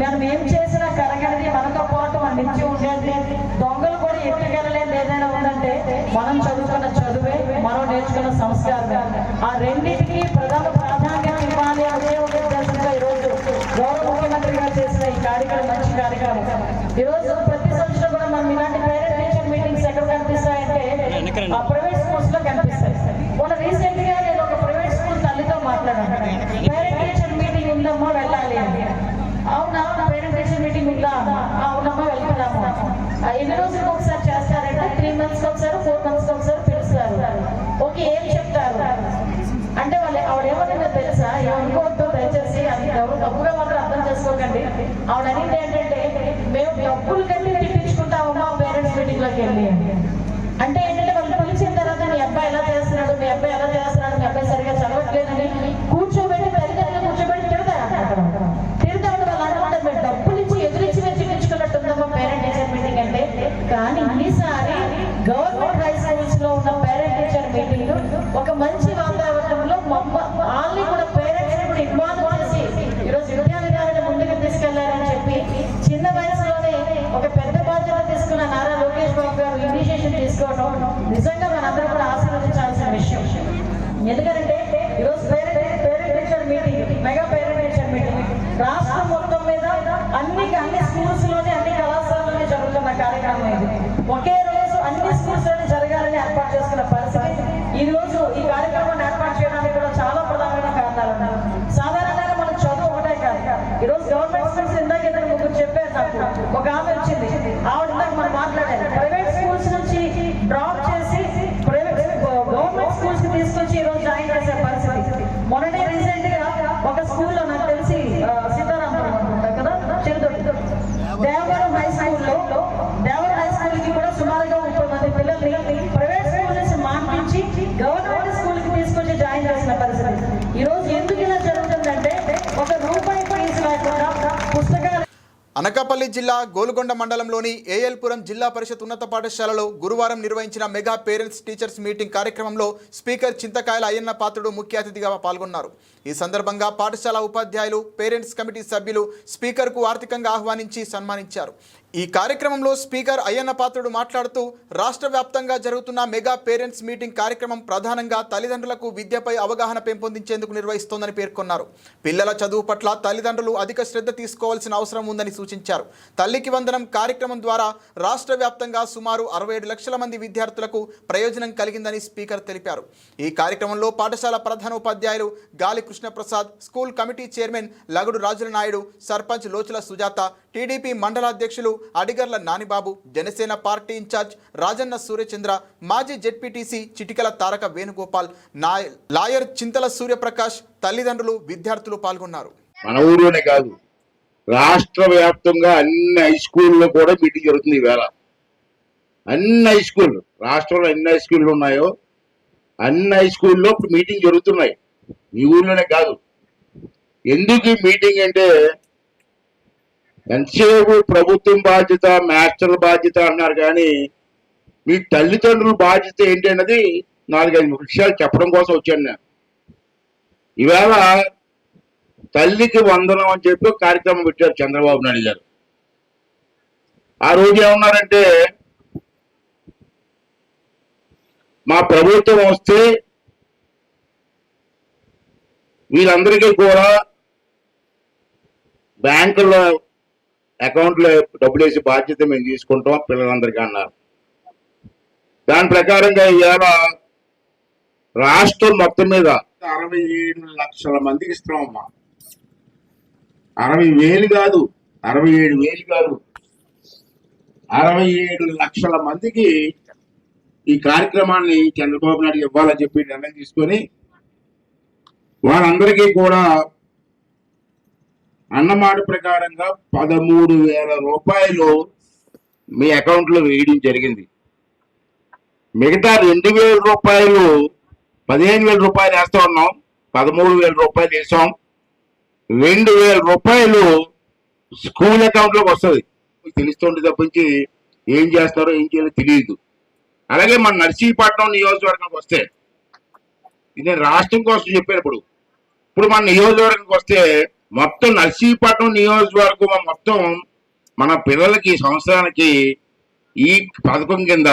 మనం ఏం చేసినా కరగనిది మనతో పాటు మన నిత్యం ఉండేది. దొంగలు కూడా ఎట్టుకెళ్ళలేదు ఏదైనా ఉందంటే మనం చదువుకున్న చదువే, మనం నేర్చుకున్న సంస్కారమే. ఆ రెండింటికి ప్రధాన ప్రాధాన్యత ఇవ్వాలి అనే ఒక ఉద్దేశంతో ఈరోజు గౌరవ ముఖ్యమంత్రి గారు ఈరోజు ప్రతి సంవత్సరం కూడా మనం ఇలాంటి పేరెంట్ టీచర్ మీటింగ్స్ ఎక్కడ కనిపిస్తాయంటే ప్రైవేట్ స్కూల్స్ లో కనిపిస్తాయి. మొన్న రీసెంట్ గా నేను ఒక ప్రైవేట్ స్కూల్ తల్లితో మాట్లాడాను. పేరెంట్ టీచర్ మీటింగ్ ఉందమ్మా వెళ్ళాలి అని. అవునా, పేరెంట్ టీచర్ మీటింగ్ ఉందా? అవునమ్మా వెళ్తున్నాము. ఎన్ని రోజులకు ఒకసారి చేస్తారంటే 3 months ఒకసారి 4 months ఒకసారి పిలుస్తారు. ఓకే, ఏం చెప్తారు అంటే వాళ్ళు ఆవిడేమన్నా తెలుసా? ఏమనుకోవద్దు దయచేసి, అది ఎవరు తప్పుగా మాత్రం అర్థం చేసుకోకండి. ఆవిడ అనేది ఏంటంటే మేము డబ్బులు కట్టి తిట్టించుకుంటామమ్మా పేరెంట్స్ మీటింగ్ లోకి వెళ్ళి అంటే ఏంటంటే వాళ్ళు పిలిచిన తర్వాత మీ అబ్బాయి ఎలా చేస్తున్నాడు, మీ అబ్బాయి ఎలా చేస్తున్నాడు, మీ అబ్బాయి సరిగా చదవట్లేదని కూర్చోబెట్టి తల్లిదండ్రులు కూర్చోబెట్టి తిడతారు. వాళ్ళు అనుకుంటారు మేము డబ్బులు ఇచ్చి ఎదురించి వెచ్చిపించుకున్నట్టు ఉందమ్మా పేరెంట్ టీచర్ మీటింగ్ అంటే. కానీ ఈసారి గవర్నమెంట్ హై స్కూల్స్ లో ఉన్న పేరెంట్ టీచర్ మీటింగ్ ఒక మంచి వాతావరణంలో వాళ్ళని కూడా పేరెంట్స్ కూడా ఇన్వాల్వ్ చేసి ఈరోజు విద్యాలయాలను ముందుకు తీసుకెళ్లారని చెప్పి చిన్న వయసులోనే ఒక పెద్ద బాధ్యత తీసుకున్న నారా లోకేష్ బాబు గారు ఇనిషియేషన్ తీసుకోవడం నిజంగా మనందరూ కూడా ఆశీర్వదించాల్సిన విషయం. ఎందుకంటే ఈరోజు parent teacher meeting, mega parent teacher meeting రాష్ట్రం మొత్తం మీద అన్ని స్కూల్స్ లోనే అన్ని కళాశాలలోనే జరుగుతున్న కార్యక్రమం ఇది. ఒకే రోజు అన్ని స్కూల్స్ లోనే జరగాలని ఏర్పాటు చేసుకున్న పరిస్థితి. ఈ రోజు ఈ కార్యక్రమాన్ని ఏర్పాటు చేయడానికి కూడా చాలా ప్రధానమైన కారణాలు ఉన్నాయి. సాధారణంగా మనం చదువు ఒకటే కాదు. ఈ రోజు గవర్నమెంట్ స్కూల్స్ ఇందాక ముగ్గురు చెప్పారు. నాకు ఒక ఆమె వచ్చింది, ఆవిడ ఇందాక మనం మాట్లాడాలి. ప్రైవేట్ స్కూల్స్ నుంచి డ్రాప్ చేసి గవర్నమెంట్ స్కూల్స్ కి తీసుకొచ్చి ఈ రోజు జాయిన్ చేసే పరిస్థితి. మొన్ననే రీసెంట్ గా ఒక స్కూల్లో నాకు తెలిసి సీతారామపురం అనుకుంటారు కదా, చెరుదొడ్డి దేవవరం హై స్కూల్లో దేవవరం హై స్కూల్ కి కూడా సుమారుగా 30 మంది పిల్లల్ని ప్రైవేట్ స్కూల్ నుంచి మాన్పించి గవర్నమెంట్ స్కూల్ కి తీసుకొచ్చి జాయిన్ చేసిన పరిస్థితి. ఈ రోజు ఎందుకు ఇలా జరుగుతుందంటే ఒక రూపాయి ఫీజు లేకుండా పుస్తకాలు. అనకాపల్లి జిల్లా గోలుగొండ మండలంలోని ఏఎల్పురం జిల్లా పరిషత్ ఉన్నత పాఠశాలలో గురువారం నిర్వహించిన మెగా పేరెంట్స్ టీచర్స్ మీటింగ్ కార్యక్రమంలో స్పీకర్ చింతకాయల అయ్యన్న పాత్రుడు ముఖ్య అతిథిగా పాల్గొన్నారు. ఈ సందర్భంగా పాఠశాల ఉపాధ్యాయులు, పేరెంట్స్ కమిటీ సభ్యులు స్పీకర్కు ఆర్థికంగా ఆహ్వానించి సన్మానించారు. ఈ కార్యక్రమంలో స్పీకర్ అయ్యన్న పాత్రుడు మాట్లాడుతూ రాష్ట్ర వ్యాప్తంగా జరుగుతున్న మెగా పేరెంట్స్ మీటింగ్ కార్యక్రమం ప్రధానంగా తల్లిదండ్రులకు విద్యపై అవగాహన పెంపొందించేందుకు నిర్వహిస్తోందని పేర్కొన్నారు. పిల్లల చదువు పట్ల తల్లిదండ్రులు అధిక శ్రద్ధ తీసుకోవాల్సిన అవసరం ఉందని సూచించారు. తల్లికి వందనం కార్యక్రమం ద్వారా రాష్ట్ర వ్యాప్తంగా సుమారు 67 లక్షల మంది విద్యార్థులకు ప్రయోజనం కలిగిందని స్పీకర్ తెలిపారు. ఈ కార్యక్రమంలో పాఠశాల ప్రధానోపాధ్యాయులు Gali Krishnaprasad, school committee chairman Lagadu Rajula Naidu, sarpanch Lochula Sujatha, TDP మండలాధ్యక్షులు అడిగర్ల నానిబాబు, జనసేన పార్టీ ఇన్ఛార్జ్ రాజన్న సూర్యచంద్ర, మాజీ జెడ్పీటీసీ చిటికల తారక వేణుగోపాల్, లాయర్ చింతల సూర్యప్రకాష్, తల్లిదండ్రులు, విద్యార్థులు పాల్గొన్నారు. మన ఊరిలోనే కాదు, రాష్ట్ర వ్యాప్తంగా అన్ని హై స్కూల్లో కూడా మీటింగ్ జరుగుతుంది. ఈవేళ అన్ని హై స్కూల్, రాష్ట్రంలో ఎన్ని హై స్కూళ్ళు ఉన్నాయో అన్ని హై స్కూల్లో ఇప్పుడు మీటింగ్ జరుగుతున్నాయి. ఈ ఊర్లోనే కాదు. ఎందుకు ఈ మీటింగ్ అంటే ఎంతసేపు ప్రభుత్వం బాధ్యత, మాస్టర్ల బాధ్యత అన్నారు, కానీ మీ తల్లిదండ్రుల బాధ్యత ఏంటి అన్నది 4-5 విషయాలు చెప్పడం కోసం వచ్చాను నేను. ఈవేళ తల్లికి వందనం అని చెప్పి ఒక కార్యక్రమం పెట్టారు చంద్రబాబు నాయుడు గారు. ఆ రోజు ఏమన్నారంటే, మా ప్రభుత్వం వస్తే వీళ్ళందరికీ కూడా బ్యాంకుల్లో అకౌంట్లో డబ్బులు వేసి బాధ్యత మేము తీసుకుంటాం పిల్లలందరికీ అన్నారు. దాని ప్రకారంగా ఇవాళ రాష్ట్రం మొత్తం మీద 67 లక్షల మందికి ఇస్తున్నామమ్మా. 60,000 కాదు, 67,000 కాదు, 67 లక్షల మందికి ఈ కార్యక్రమాన్ని చంద్రబాబు నాయుడు ఇవ్వాలని చెప్పి నిర్ణయం తీసుకొని వాళ్ళందరికీ కూడా అన్నమాట ప్రకారంగా 13,000 రూపాయలు మీ అకౌంట్లో వేయడం జరిగింది. మిగతా 2,000 రూపాయలు 15,000 రూపాయలు వేస్తా ఉన్నాం, 13,000 రూపాయలు వేసాం. 2,000 రూపాయలు స్కూల్ అకౌంట్లోకి వస్తుంది. తెలుస్తుంది తప్పించి ఏం చేస్తారో ఏం చేయాలో తెలియదు. అలాగే మన నర్సీపట్నం నియోజకవర్గానికి వస్తే, ఇది నేను రాష్ట్రం కోసం చెప్పినప్పుడు, ఇప్పుడు మన నియోజకవర్గానికి వస్తే మొత్తం నర్సీపట్నం నియోజకవర్గం మొత్తం మన పిల్లలకి సంవత్సరానికి ఈ పథకం కింద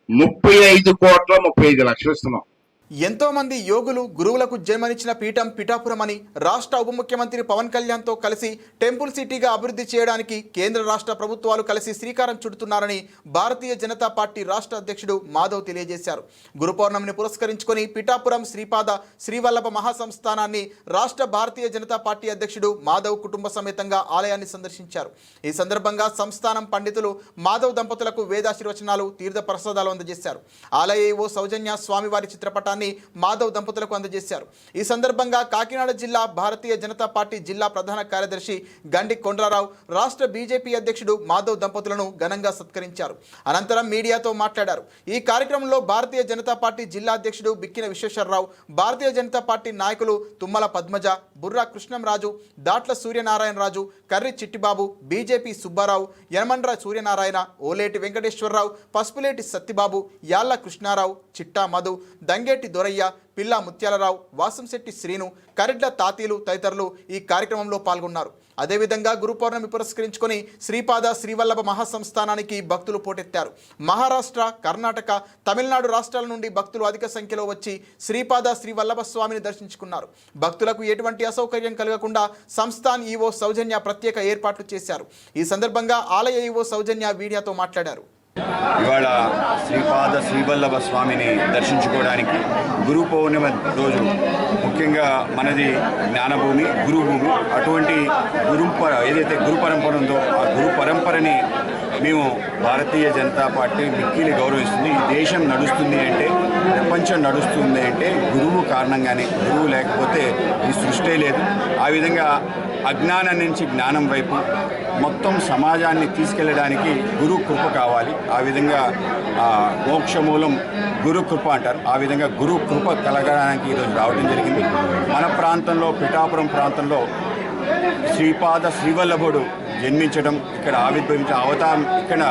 35,35 లక్షలు ఇస్తున్నాం. ఎంతో మంది యోగులు గురువులకు జన్మనిచ్చిన పీఠం పిఠాపురం అని రాష్ట్ర ఉప ముఖ్యమంత్రి పవన్ కళ్యాణ్తో కలిసి టెంపుల్ సిటీగా అభివృద్ధి చేయడానికి కేంద్ర రాష్ట్ర ప్రభుత్వాలు కలిసి శ్రీకారం చుడుతున్నారని భారతీయ జనతా పార్టీ రాష్ట్ర అధ్యక్షుడు మాధవ్ తెలియజేశారు. గురు పౌర్ణమిని పురస్కరించుకొని పిఠాపురం శ్రీపాద శ్రీవల్లభ మహాసంస్థానాన్ని రాష్ట్ర భారతీయ జనతా పార్టీ అధ్యక్షుడు మాధవ్ కుటుంబ సమేతంగా ఆలయాన్ని సందర్శించారు. ఈ సందర్భంగా సంస్థానం పండితులు మాధవ్ దంపతులకు వేదాశీర్వచనాలు తీర్థ ప్రసాదాలు అందజేశారు. ఆలయ ఈవో సౌజన్య స్వామివారి చిత్రపటాన్ని మాధవ్ దంపతులకు అందజేశారు. ఈ సందర్భంగా కాకినాడ జిల్లా భారతీయ జనతా పార్టీ జిల్లా ప్రధాన కార్యదర్శి గండి కొండ్రారావు రాష్ట్ర బీజేపీ అధ్యక్షుడు మాధవ్ దంపతులను ఘనంగా సత్కరించారు. అనంతరం మీడియాతో మాట్లాడారు. ఈ కార్యక్రమంలో భారతీయ జనతా పార్టీ జిల్లా అధ్యక్షుడు బిక్కిన విశ్వేశ్వరరావు, భారతీయ జనతా పార్టీ నాయకులు తుమ్మల పద్మజ, బుర్రా కృష్ణంరాజు, దాట్ల సూర్యనారాయణరాజు, కర్రి చిట్టిబాబు, బీజేపీ సుబ్బారావు, యనమండ్ర సూర్యనారాయణ, ఓలేటి వెంకటేశ్వరరావు, పసుపులేటి సత్తిబాబు, యాళ్ల కృష్ణారావు, చిట్టా మధు, దంగేటి దొరయ్య, పిల్లా ముత్యాలరావు, వాసంశెట్టి శ్రీను, కరెడ్ల తాతీలు తదితరులు ఈ కార్యక్రమంలో పాల్గొన్నారు. అదేవిధంగా గురు పౌర్ణమి పురస్కరించుకొని శ్రీపాద శ్రీవల్లభ మహాసంస్థానానికి భక్తులు పోటెత్తారు. మహారాష్ట్ర, కర్ణాటక, తమిళనాడు రాష్ట్రాల నుండి భక్తులు అధిక సంఖ్యలో వచ్చి శ్రీపాద శ్రీవల్లభ స్వామిని దర్శించుకున్నారు. భక్తులకు ఎటువంటి అసౌకర్యం కలగకుండా సంస్థాన్ ఈవో సౌజన్య ప్రత్యేక ఏర్పాట్లు చేశారు. ఈ సందర్భంగా ఆలయ ఈవో సౌజన్య మీడియాతో మాట్లాడారు. ఇవాళ శ్రీపాద శ్రీవల్లభ స్వామిని దర్శించుకోవడానికి గురు పౌర్ణమి రోజు ముఖ్యంగా మనది జ్ఞానభూమి, గురుభూమి. అటువంటి ఏదైతే గురు పరంపర ఉందో ఆ గురు పరంపరని మేము భారతీయ జనతా పార్టీ మిక్కిలి గౌరవిస్తుంది. ఈ దేశం నడుస్తుంది అంటే, ప్రపంచం నడుస్తుంది అంటే గురువు కారణంగానే. గురువు లేకపోతే ఈ సృష్టి లేదు. ఆ విధంగా అజ్ఞానం నుంచి జ్ఞానం వైపు మొత్తం సమాజాన్ని తీసుకెళ్ళడానికి గురు కృప కావాలి. ఆ విధంగా మోక్షమూలం గురు కృప అంటారు. ఆ విధంగా గురు కృప కలగడానికి ఈరోజు రావడం జరిగింది. మన ప్రాంతంలో పిఠాపురం ప్రాంతంలో శ్రీపాద శ్రీవల్లభుడు జన్మించడం, ఇక్కడ ఆవిర్భవించిన అవతారం ఇక్కడ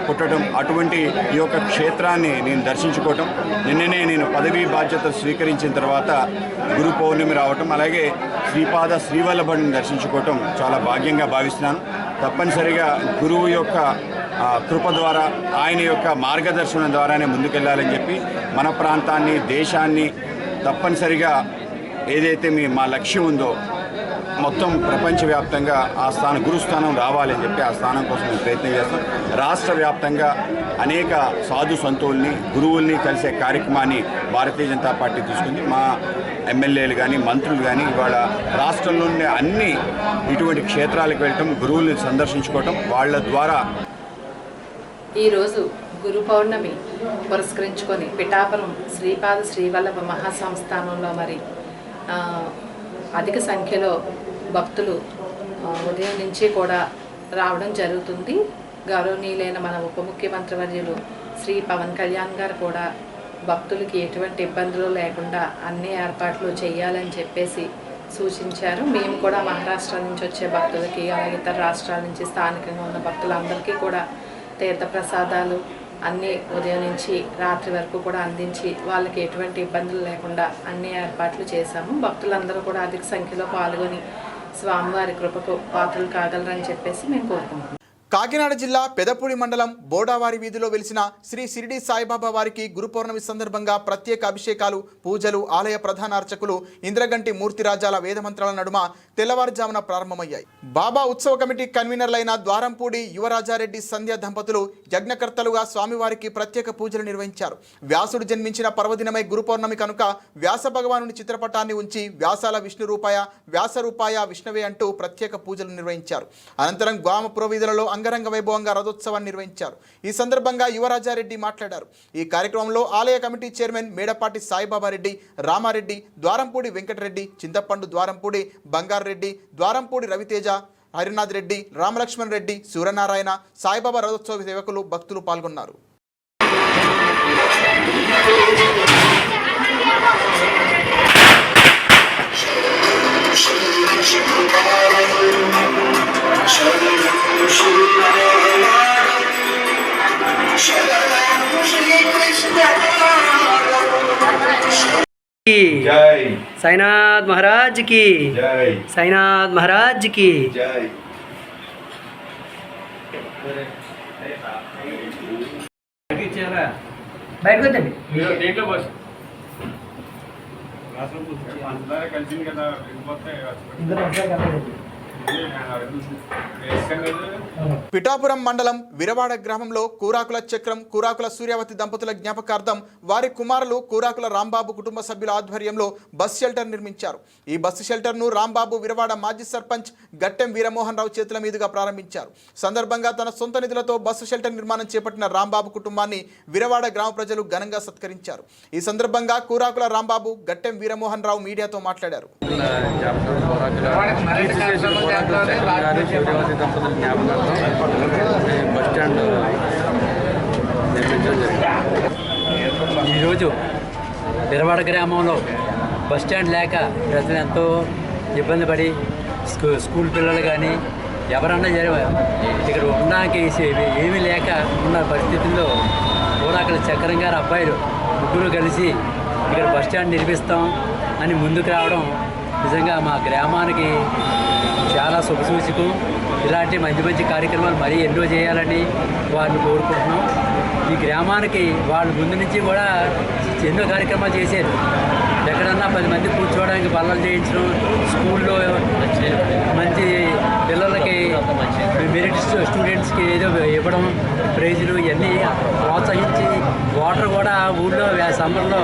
పుట్టడం, అటువంటి ఈ యొక్క క్షేత్రాన్ని నేను దర్శించుకోవటం, నిన్ననే నేను పదవీ బాధ్యత స్వీకరించిన తర్వాత గురు పౌర్ణమి రావటం, అలాగే శ్రీపాద శ్రీవల్లభుడిని దర్శించుకోవటం చాలా భాగ్యంగా భావిస్తున్నాను. తప్పనిసరిగా గురువు యొక్క కృప ద్వారా, ఆయన యొక్క మార్గదర్శనం ద్వారానే ముందుకెళ్లాలని చెప్పి మన ప్రాంతాన్ని, దేశాన్ని తప్పనిసరిగా ఏదైతే మా లక్ష్యం ఉందో మొత్తం ప్రపంచవ్యాప్తంగా ఆ గురుస్థానం రావాలని చెప్పి ఆ స్థానం కోసం మేము ప్రయత్నం చేస్తాం. రాష్ట్ర వ్యాప్తంగా అనేక సాధు సంతుల్ని, గురువుల్ని కలిసే కార్యక్రమాన్ని భారతీయ జనతా పార్టీ తీసుకుంది. మా ఎమ్మెల్యేలు కానీ, మంత్రులు కానీ ఇవాళ రాష్ట్రంలోని అన్ని ఇటువంటి క్షేత్రాలకు వెళ్ళటం, గురువుల్ని సందర్శించుకోవటం, వాళ్ళ ద్వారా. ఈరోజు గురు పౌర్ణమి పురస్కరించుకొని పిఠాపురం శ్రీపాద శ్రీవల్లభ మహాసంస్థానంలో మరి అధిక సంఖ్యలో భక్తులు ఉదయం నుంచి కూడా రావడం జరుగుతుంది. గౌరవనీయులైన మన ఉప ముఖ్యమంత్రి వర్యులు శ్రీ పవన్ కళ్యాణ్ గారు కూడా భక్తులకి ఎటువంటి ఇబ్బందులు లేకుండా అన్ని ఏర్పాట్లు చేయాలని చెప్పేసి సూచించారు. మేము కూడా మహారాష్ట్ర నుంచి వచ్చే భక్తులకి, అలాగే ఇతర రాష్ట్రాల నుంచి స్థానికంగా ఉన్న భక్తులందరికీ కూడా తీర్థప్రసాదాలు అన్నీ ఉదయం నుంచి రాత్రి వరకు కూడా అందించి వాళ్ళకి ఎటువంటి ఇబ్బందులు లేకుండా అన్ని ఏర్పాట్లు చేశాము. భక్తులందరూ కూడా అధిక సంఖ్యలో పాల్గొని స్వామివారి కృపకు పాత్రలు కాగలరని చెప్పేసి మేము కోరుకుంటున్నాం. కాకినాడ జిల్లా పెదపూడి మండలం బోడావారి వీధిలో వెలిసిన శ్రీ షిరిడి సాయిబాబా వారికి గురు పౌర్ణమి సందర్భంగా ప్రత్యేక అభిషేకాలు, పూజలు ఆలయ ప్రధాన అర్చకులు ఇంద్రగంటి మూర్తిరాజాల వేదమంత్రాల నడుమ తెల్లవారుజామున ప్రారంభమయ్యాయి. బాబా ఉత్సవ కమిటీ కన్వీనర్లైన ద్వారంపూడి యువరాజారెడ్డి సంధ్య దంపతులు యజ్ఞకర్తలుగా స్వామివారికి ప్రత్యేక పూజలు నిర్వహించారు. వ్యాసుడు జన్మించిన పర్వదినమై గురు పౌర్ణమి కనుక వ్యాస భగవానుని చిత్రపటాన్ని ఉంచి వ్యాసాల విష్ణు రూపాయ, వ్యాస రూపాయ విష్ణవే అంటూ ప్రత్యేక పూజలు నిర్వహించారు. అనంతరం గ్రామ పురోవీధులలో అంగరంగ వైభవంగా రథోత్సవాన్ని నిర్వహించారు. ఈ సందర్భంగా యువరాజారెడ్డి మాట్లాడారు. ఈ కార్యక్రమంలో ఆలయ కమిటీ చైర్మన్ మేడపాటి సాయిబాబారెడ్డి, రామారెడ్డి, ద్వారంపూడి వెంకటరెడ్డి, చింతపండు ద్వారంపూడి బంగారెడ్డి, ద్వారంపూడి రవితేజ, హరినాథ్ రెడ్డి, రామలక్ష్మణ్ రెడ్డి, సూర్యనారాయణ, సాయిబాబా రథోత్సవ సేవకులు, భక్తులు పాల్గొన్నారు. जय साईनाथ महाराज की जय साईनाथ महाराज की जय बैठ गए थे देख लो बस పిఠాపురం మండలం విరవాడ గ్రామంలో కూరాకుల చక్రం కూరాకుల సూర్యావతి దంపతుల జ్ఞాపకార్థం వారి కుమారులు కూరాకుల రాంబాబు కుటుంబ సభ్యుల ఆధ్వర్యంలో బస్ షెల్టర్ నిర్మించారు. ఈ బస్సు షెల్టర్ను రాంబాబు విరవాడ మాజీ సర్పంచ్ గట్టెం వీరమోహన్ రావు చేతుల మీదుగా ప్రారంభించారు. సందర్భంగా తన సొంత నిధులతో బస్సు షెల్టర్ నిర్మాణం చేపట్టిన రాంబాబు కుటుంబాన్ని విరవాడ గ్రామ ప్రజలు ఘనంగా సత్కరించారు. ఈ సందర్భంగా కూరాకుల రాంబాబు గట్టెం వీరమోహన్ రావు మీడియాతో మాట్లాడారు. బస్టాండ్ నిర్మించడం జరిగింది. ఈరోజు విరవాడ గ్రామంలో బస్టాండ్ లేక ప్రజలు ఎంతో ఇబ్బంది పడి స్కూల్ పిల్లలు కానీ ఎవరన్నా ఇక్కడ ఉండడానికి ఏమీ లేక ఉన్న పరిస్థితుల్లో కూరాకుల చక్రం గారు అబ్బాయిలు ముగ్గురు కలిసి ఇక్కడ బస్టాండ్ నిర్మిస్తాం అని ముందుకు రావడం నిజంగా మా గ్రామానికి చాలా శుభసూచకం. ఇలాంటి మంచి మంచి కార్యక్రమాలు మరీ ఎన్నో చేయాలని వారిని కోరుకుంటున్నాం. ఈ గ్రామానికి వాళ్ళు ముందు నుంచి కూడా ఎన్నో కార్యక్రమాలు చేశారు. ఎక్కడన్నా 10 మంది కూర్చోవడానికి బల్లలు చేయించడం, స్కూల్లో మంచి పిల్లలకి మెరిట్ స్టూడెంట్స్కి ఏదో ఇవ్వడం, ప్రైజులు ఇవన్నీ ప్రోత్సహించి వాటర్ కూడా ఊళ్ళో సమ్మర్లో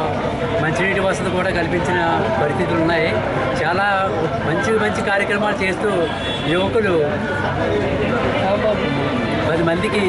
మంచినీటి వసతి కూడా కల్పించిన పరిస్థితులు ఉన్నాయి. చాలా మంచి కార్యక్రమాలు చేస్తూ యువకులు 10 మందికి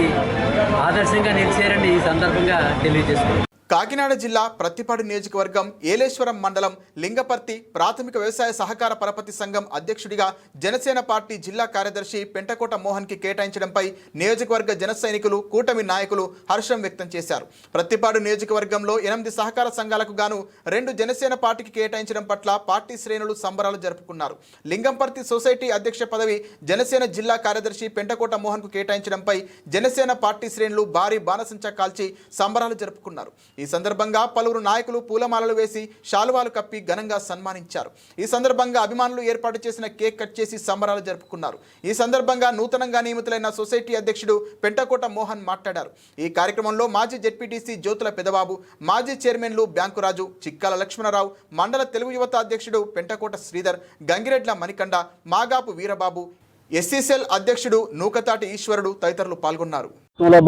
ఆదర్శంగా నిలిచారని ఈ సందర్భంగా తెలియజేస్తున్నారు. కాకినాడ జిల్లా ప్రత్తిపాడు నియోజకవర్గం ఏలేశ్వరం మండలం లింగపర్తి ప్రాథమిక వ్యవసాయ సహకార పరపతి సంఘం అధ్యక్షుడిగా జనసేన పార్టీ జిల్లా కార్యదర్శి పెంటకోట మోహన్కి కేటాయించడంపై నియోజకవర్గ జన సైనికులు కూటమి నాయకులు హర్షం వ్యక్తం చేశారు. ప్రత్తిపాడు నియోజకవర్గంలో 8 సహకార సంఘాలకు గాను 2 జనసేన పార్టీకి కేటాయించడం పట్ల పార్టీ శ్రేణులు సంబరాలు జరుపుకున్నారు. లింగంపర్తి సొసైటీ అధ్యక్ష పదవి జనసేన జిల్లా కార్యదర్శి పెంటకోట మోహన్కు కేటాయించడంపై జనసేన పార్టీ శ్రేణులు భారీ బాణసంచా కాల్చి సంబరాలు జరుపుకున్నారు. ఈ సందర్భంగా పలువురు నాయకులు పూలమాలలు వేసి శాలువాలు కప్పి ఘనంగా సన్మానించారు. ఈ సందర్భంగా అభిమానులు ఏర్పాటు చేసిన కేక్ కట్ చేసి సంబరాలు జరుపుకున్నారు. ఈ సందర్భంగా నూతనంగా నియమితులైన సొసైటీ అధ్యక్షుడు పెంటకోట మోహన్ మాట్లాడారు. ఈ కార్యక్రమంలో మాజీ జెడ్పీటీసీ జ్యోతుల పెదబాబు, మాజీ చైర్మన్లు బ్యాంకురాజు, చిక్కాల లక్ష్మణరావు, మండల తెలుగు యువత అధ్యక్షుడు పెంటకోట శ్రీధర్, గంగిరెడ్ల మణికండ, మాగాపు వీరబాబు, ఎస్సీసెల్ అధ్యక్షుడు నూకతాటి ఈశ్వరుడు తదితరులు పాల్గొన్నారు.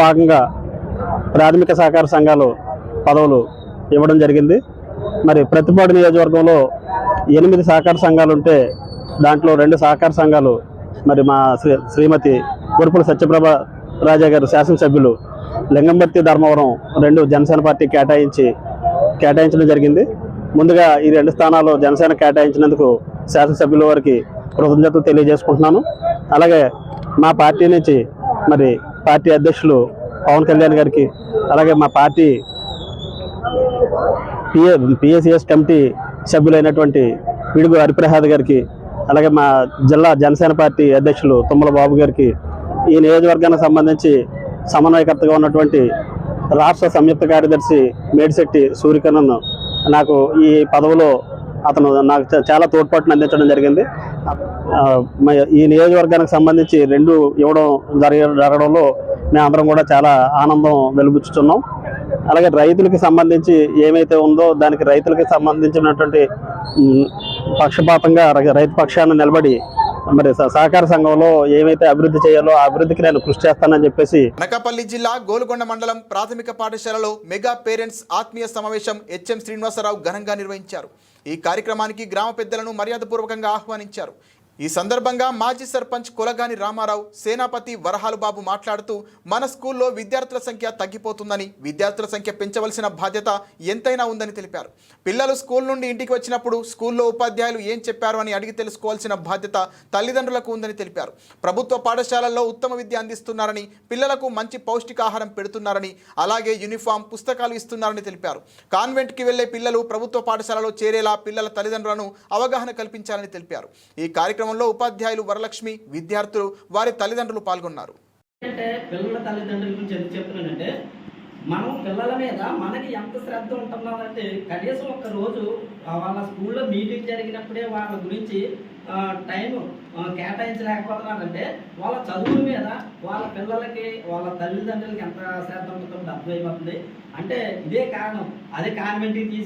భాగంగా ప్రాథమిక సహకార సంఘాలు పదవులు ఇవ్వడం జరిగింది. మరి ప్రతిపాడు నియోజకవర్గంలో 8 సహకార సంఘాలు ఉంటే దాంట్లో 2 సహకార సంఘాలు మరి మా శ్రీమతి గురుపుల సత్యప్రభ రాజా గారు శాసనసభ్యులు లింగంపర్తి ధర్మవరం 2 జనసేన పార్టీ కేటాయించడం జరిగింది. ముందుగా ఈ 2 స్థానాలు జనసేన కేటాయించినందుకు శాసనసభ్యుల వారికి కృతజ్ఞతలు తెలియజేసుకుంటున్నాను. అలాగే మా పార్టీ నుంచి మరి పార్టీ అధ్యక్షులు పవన్ కళ్యాణ్ గారికి, అలాగే మా పార్టీ పిఎస్సిఎస్ కమిటీ సభ్యులైనటువంటి పిడుగు హరిప్రసాద్ గారికి, అలాగే మా జిల్లా జనసేన పార్టీ అధ్యక్షులు తుమ్మల బాబు గారికి, ఈ నియోజకవర్గానికి సంబంధించి సమన్వయకర్తగా ఉన్నటువంటి రాష్ట్ర సంయుక్త కార్యదర్శి మేడిశెట్టి సూర్యకరణ్ నాకు ఈ పదవిలో అతను నాకు చాలా తోడ్పాటును అందించడం జరిగింది. ఈ నియోజకవర్గానికి సంబంధించి 2 ఇవ్వడం జరగడంలో మేమందరం కూడా చాలా ఆనందం వెలుబుచ్చుతున్నాం. అలాగే రైతులకి సంబంధించి ఏమైతే ఉందో దానికి రైతులకి సంబంధించినటువంటి పక్షపాతంగా రైతు పక్షాన్ని నిలబడి మరి సహకార సంఘంలో ఏమైతే అభివృద్ధి చేయాలో ఆ అభివృద్ధికి నేను కృషి చేస్తానని చెప్పేసి అనకాపల్లి జిల్లా గోలుగొండ మండలం ప్రాథమిక పాఠశాలలో మెగా పేరెంట్స్ ఆత్మీయ సమావేశం హెచ్ఎం శ్రీనివాసరావు ఘనంగా నిర్వహించారు. ఈ కార్యక్రమానికి గ్రామ పెద్దలను మర్యాదపూర్వకంగా ఆహ్వానించారు. ఈ సందర్భంగా మాజీ సర్పంచ్ కొలగాని రామారావు, సేనాపతి వరహాలు బాబు మాట్లాడుతూ మన స్కూల్లో విద్యార్థుల సంఖ్య తగ్గిపోతుందని, విద్యార్థుల సంఖ్య పెంచవలసిన బాధ్యత ఎంతైనా ఉందని తెలిపారు. పిల్లలు స్కూల్ నుండి ఇంటికి వచ్చినప్పుడు స్కూల్లో ఉపాధ్యాయులు ఏం చెప్పారు అని అడిగి తెలుసుకోవాల్సిన బాధ్యత తల్లిదండ్రులకు ఉందని తెలిపారు. ప్రభుత్వ పాఠశాలల్లో ఉత్తమ విద్య అందిస్తున్నారని, పిల్లలకు మంచి పౌష్టికాహారం పెడుతున్నారని, అలాగే యూనిఫామ్, పుస్తకాలు ఇస్తున్నారని తెలిపారు. కాన్వెంట్కి వెళ్లే పిల్లలు ప్రభుత్వ పాఠశాలలో చేరేలా పిల్లల తల్లిదండ్రులను అవగాహన కల్పించాలని తెలిపారు. ఈ కార్యక్రమంలో ఉపాధ్యాయులు వరలక్ష్మి, విద్యార్థులు, వారి తల్లిదండ్రులు పాల్గొన్నారు. అంటే పిల్లల తల్లిదండ్రుల గురించి ఎందుకు చెప్తున్నానంటే, మనం పిల్లల మీద మనకి ఎంత శ్రద్ధ ఉంటున్నదంటే కనీసం ఒక రోజు వాళ్ళ స్కూల్లో మీటింగ్ జరిగినప్పుడే వాళ్ళ గురించి టైం కేటాయించలేకపోతున్నారంటే వాళ్ళ చదువుల మీద వాళ్ళ పిల్లలకి వాళ్ళ తల్లిదండ్రులకి ఎంత శ్రద్ధ ఉంటుందో అర్థమైపోతుంది. అంటే ఇదే కారణం. అదే కాన్వెంట్కి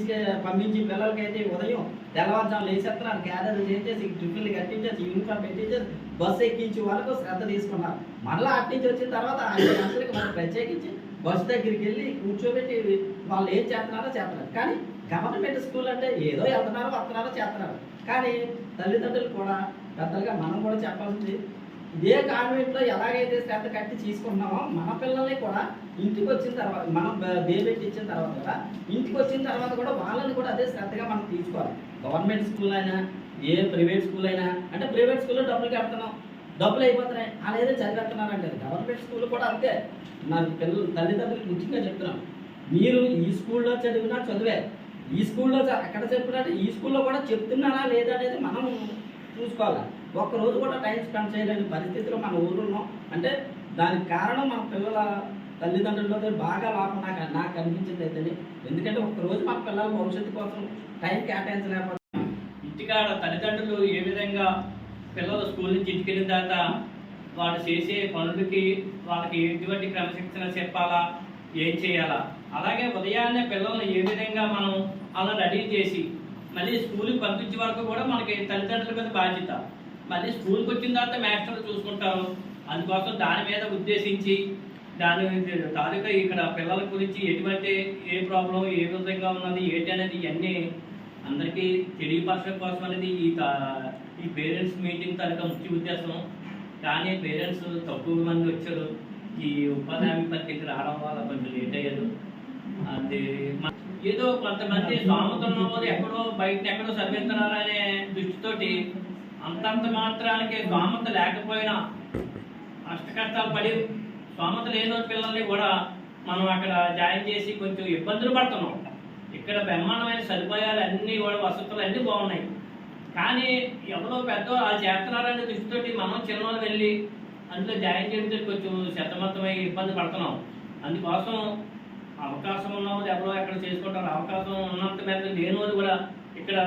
పంపించి పిల్లలకైతే ఉదయం తెల్లవారుజాము లేచేస్తున్నారు, క్యారేజ్ చేసేసి టిఫిన్లు కట్టించేసి యూనిఫామ్ పెట్టించేసి బస్సు ఎక్కించి వాళ్ళకు శ్రద్ధ తీసుకున్నారు. మళ్ళీ అట్నుంచి వచ్చిన తర్వాత 5 గంటలకి మనం ప్రత్యేకించి బస్సు దగ్గరికి వెళ్ళి కూర్చోబెట్టి వాళ్ళు ఏం చేస్తున్నారో చేస్తున్నారు. కానీ గవర్నమెంట్ స్కూల్ అంటే ఏదో వెళ్తున్నారో వస్తున్నారో చేస్తున్నారు. కానీ తల్లిదండ్రులు కూడా పెద్దలుగా మనం కూడా చెప్పాల్సింది, ఇదే కాన్వెంట్లో ఎలాగైతే శ్రద్ధ కట్టి తీసుకుంటున్నామో మన పిల్లల్ని కూడా ఇంటికి వచ్చిన తర్వాత మనం బేబెట్టి ఇచ్చిన తర్వాత కూడా ఇంటికి వచ్చిన తర్వాత కూడా వాళ్ళని కూడా అదే శ్రద్ధగా మనం తీసుకోవాలి. గవర్నమెంట్ స్కూల్ అయినా ఏ ప్రైవేట్ స్కూల్ అయినా, అంటే ప్రైవేట్ స్కూల్లో డబ్బులు కడుతున్నాం, డబ్బులు అయిపోతున్నాయి అనేది చదివేస్తున్నారంటే గవర్నమెంట్ స్కూల్ కూడా అంతే. నా తల్లిదండ్రులకు ముఖ్యంగా చెప్తున్నాం, మీరు ఈ స్కూల్లో చదివినా చదివే, ఈ స్కూల్లో ఎక్కడ చెప్పినట్టు ఈ స్కూల్లో కూడా చెప్తున్నారా లేదా అనేది మనం చూసుకోవాలి. ఒక్కరోజు కూడా టైం స్పెండ్ చేయలేని పరిస్థితిలో మన ఊరున్నాం. అంటే దానికి కారణం మన పిల్లల తల్లిదండ్రులతో బాగా లాభం నాకు అనిపించింది అయితే. ఎందుకంటే ఒక్కరోజు మన పిల్లల భవిష్యత్తు కోసం టైం కేటాయించలేకపోతున్నాం. ఇంటికాడ తల్లిదండ్రులు ఏ విధంగా పిల్లలు స్కూల్ నుంచి ఇంటికి వెళ్ళిన తర్వాత వాళ్ళు చేసే పనులకి వాళ్ళకి ఎటువంటి క్రమశిక్షణ చెప్పాలా, ఏం చేయాలా, అలాగే ఉదయాన్నే పిల్లల్ని ఏ విధంగా మనం అలా రెడీ చేసి మళ్ళీ స్కూల్కి పంపించే వరకు కూడా మనకి తల్లిదండ్రుల మీద బాధ్యత. మళ్ళీ స్కూల్కి వచ్చిన తర్వాత మాస్టర్లు చూసుకుంటారు. అందుకోసం దాని మీద ఉద్దేశించి దాని తాలూకా ఇక్కడ పిల్లల గురించి ఎటువంటి ఏ ప్రాబ్లం ఏ విధంగా ఉన్నది ఏంటి అనేది ఇవన్నీ అందరికీ తెలియపరచడం కోసం అనేది ఈ పేరెంట్స్ మీటింగ్ తాలూకా ముఖ్య ఉద్దేశం. కానీ పేరెంట్స్ తక్కువ మంది వచ్చారు. ఈ ఉపాధి హామీ పత్రిక రావడం వల్ల కొంచెం లేట్ అయ్యారు. అది ఏదో కొంతమంది స్వామతన్న వాళ్ళు ఎక్కడో బయట ఎక్కడో చదివిస్తున్నారనే దృష్టితోటి అంతంత మాత్రానికి స్వామత లేకపోయినా కష్టాలు పడి స్వామత లేని పిల్లల్ని కూడా మనం అక్కడ జాయిన్ చేసి కొంచెం ఇబ్బందులు పడుతున్నాం. ఇక్కడ బ్రహ్మాండమైన సదుపాయాలు అన్నీ కూడా వసతులు అన్నీ బాగున్నాయి. కానీ ఎవరో పెద్ద వాళ్ళు చేస్తున్నారనే దృష్టితోటి మనం చిన్నవాళ్ళు వెళ్ళి అందులో జాయిన్ చేయడం కొంచెం శతమతమై ఇబ్బంది పడుతున్నాం. అందుకోసం అవకాశం ఉన్నవాళ్ళు ఎవరో ఎక్కడ చేసుకుంటారు, అవకాశం ఉన్నంత మేరకు లేని వాళ్ళు కూడా ఇక్కడ.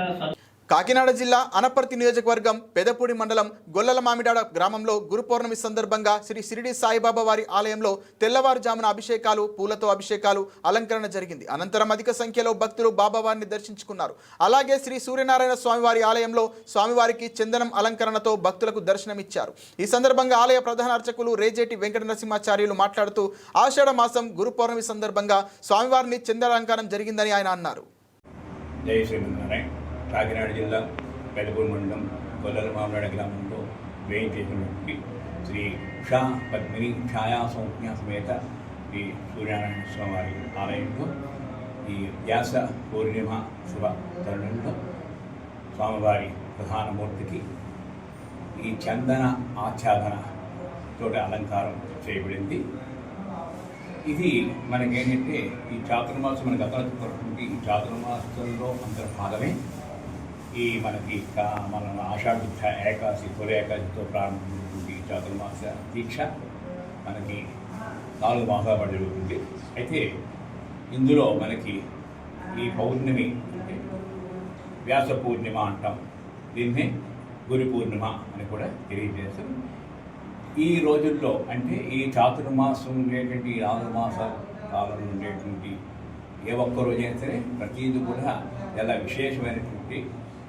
కాకినాడ జిల్లా అనపర్తి నియోజకవర్గం పెదపూడి మండలం గొల్లల మామిడాడ గ్రామంలో గురు పౌర్ణమి సందర్భంగా శ్రీ షిరిడి సాయిబాబా వారి ఆలయంలో తెల్లవారుజామున అభిషేకాలు, పూలతో అభిషేకాలు, అలంకరణ జరిగింది. అనంతరం అధిక సంఖ్యలో భక్తులు బాబావారిని దర్శించుకున్నారు. అలాగే శ్రీ సూర్యనారాయణ స్వామివారి ఆలయంలో స్వామివారికి చందనం అలంకరణతో భక్తులకు దర్శనమిచ్చారు. ఈ సందర్భంగా ఆలయ ప్రధాన అర్చకులు రేజేటి వెంకట నరసింహాచార్యులు మాట్లాడుతూ ఆషాఢ మాసం గురు పౌర్ణమి సందర్భంగా స్వామివారిని చందనాలంకరణ జరిగిందని ఆయన అన్నారు. కాకినాడ జిల్లా పెదపూడి మండలం గొల్లల మామిడాడ గ్రామంలో వేయించేసినటువంటి శ్రీ ఉషా పద్మిని ఛాయా సంజ్ఞ సమేత శ్రీ సూర్యనారాయణ స్వామి వారి ఆలయంలో ఈ వ్యాస పూర్ణిమ శుభ తరుణంలో స్వామివారి ప్రధానమూర్తికి ఈ చందన ఆచ్ఛాదన తోటి అలంకారం చేయబడింది. ఇది మనకేంటంటే ఈ చాతుర్మాసం మన గతంలో ఈ చాతుర్మాసంలో అంతర్భాగమే ఈ మనకి మన ఆషాఢ ఏకాదశి తొలి ఏకాదశితో ప్రారంభమైనటువంటి ఈ చాతుర్మాస దీక్ష మనకి 4 మాసాల పాటు జరుగుతుంది. అయితే ఇందులో మనకి ఈ పౌర్ణమి అంటే వ్యాస పూర్ణిమ అంటాం, దీన్నే గురు పూర్ణిమ అని కూడా తెలియజేస్తాం. ఈ రోజుల్లో అంటే ఈ చాతుర్మాసం ఉండేటువంటి 4 మాసాల కాలంలో ఉండేటువంటి ఏ ఒక్క రోజైనా సరే ప్రతిదీ కూడా చాలా విశేషమైనటువంటి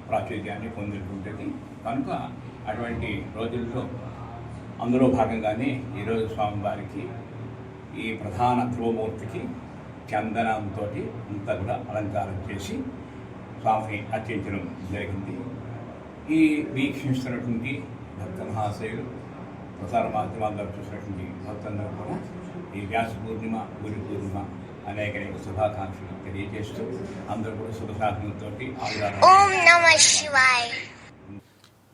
ప్రాచుర్యాన్ని పొందుతుంటుంది. కనుక అటువంటి రోజుల్లో అందులో భాగంగానే ఈరోజు స్వామివారికి ఈ ప్రధాన ధ్రువమూర్తికి చందనంతో అంతా కూడా అలంకారం చేసి స్వామిని అర్చించడం జరిగింది. ఈ వీక్షిస్తున్నటువంటి భక్త మహాశయులు, ప్రసార మాధ్యమాల్లో చూసినటువంటి భక్తులందరూ కూడా ఈ వ్యాస పూర్ణిమ, గురు పూర్ణిమ అనేక శుభాకాంక్షలు తెలియజేస్తూ అందరూ కూడా శుభసాధనలతో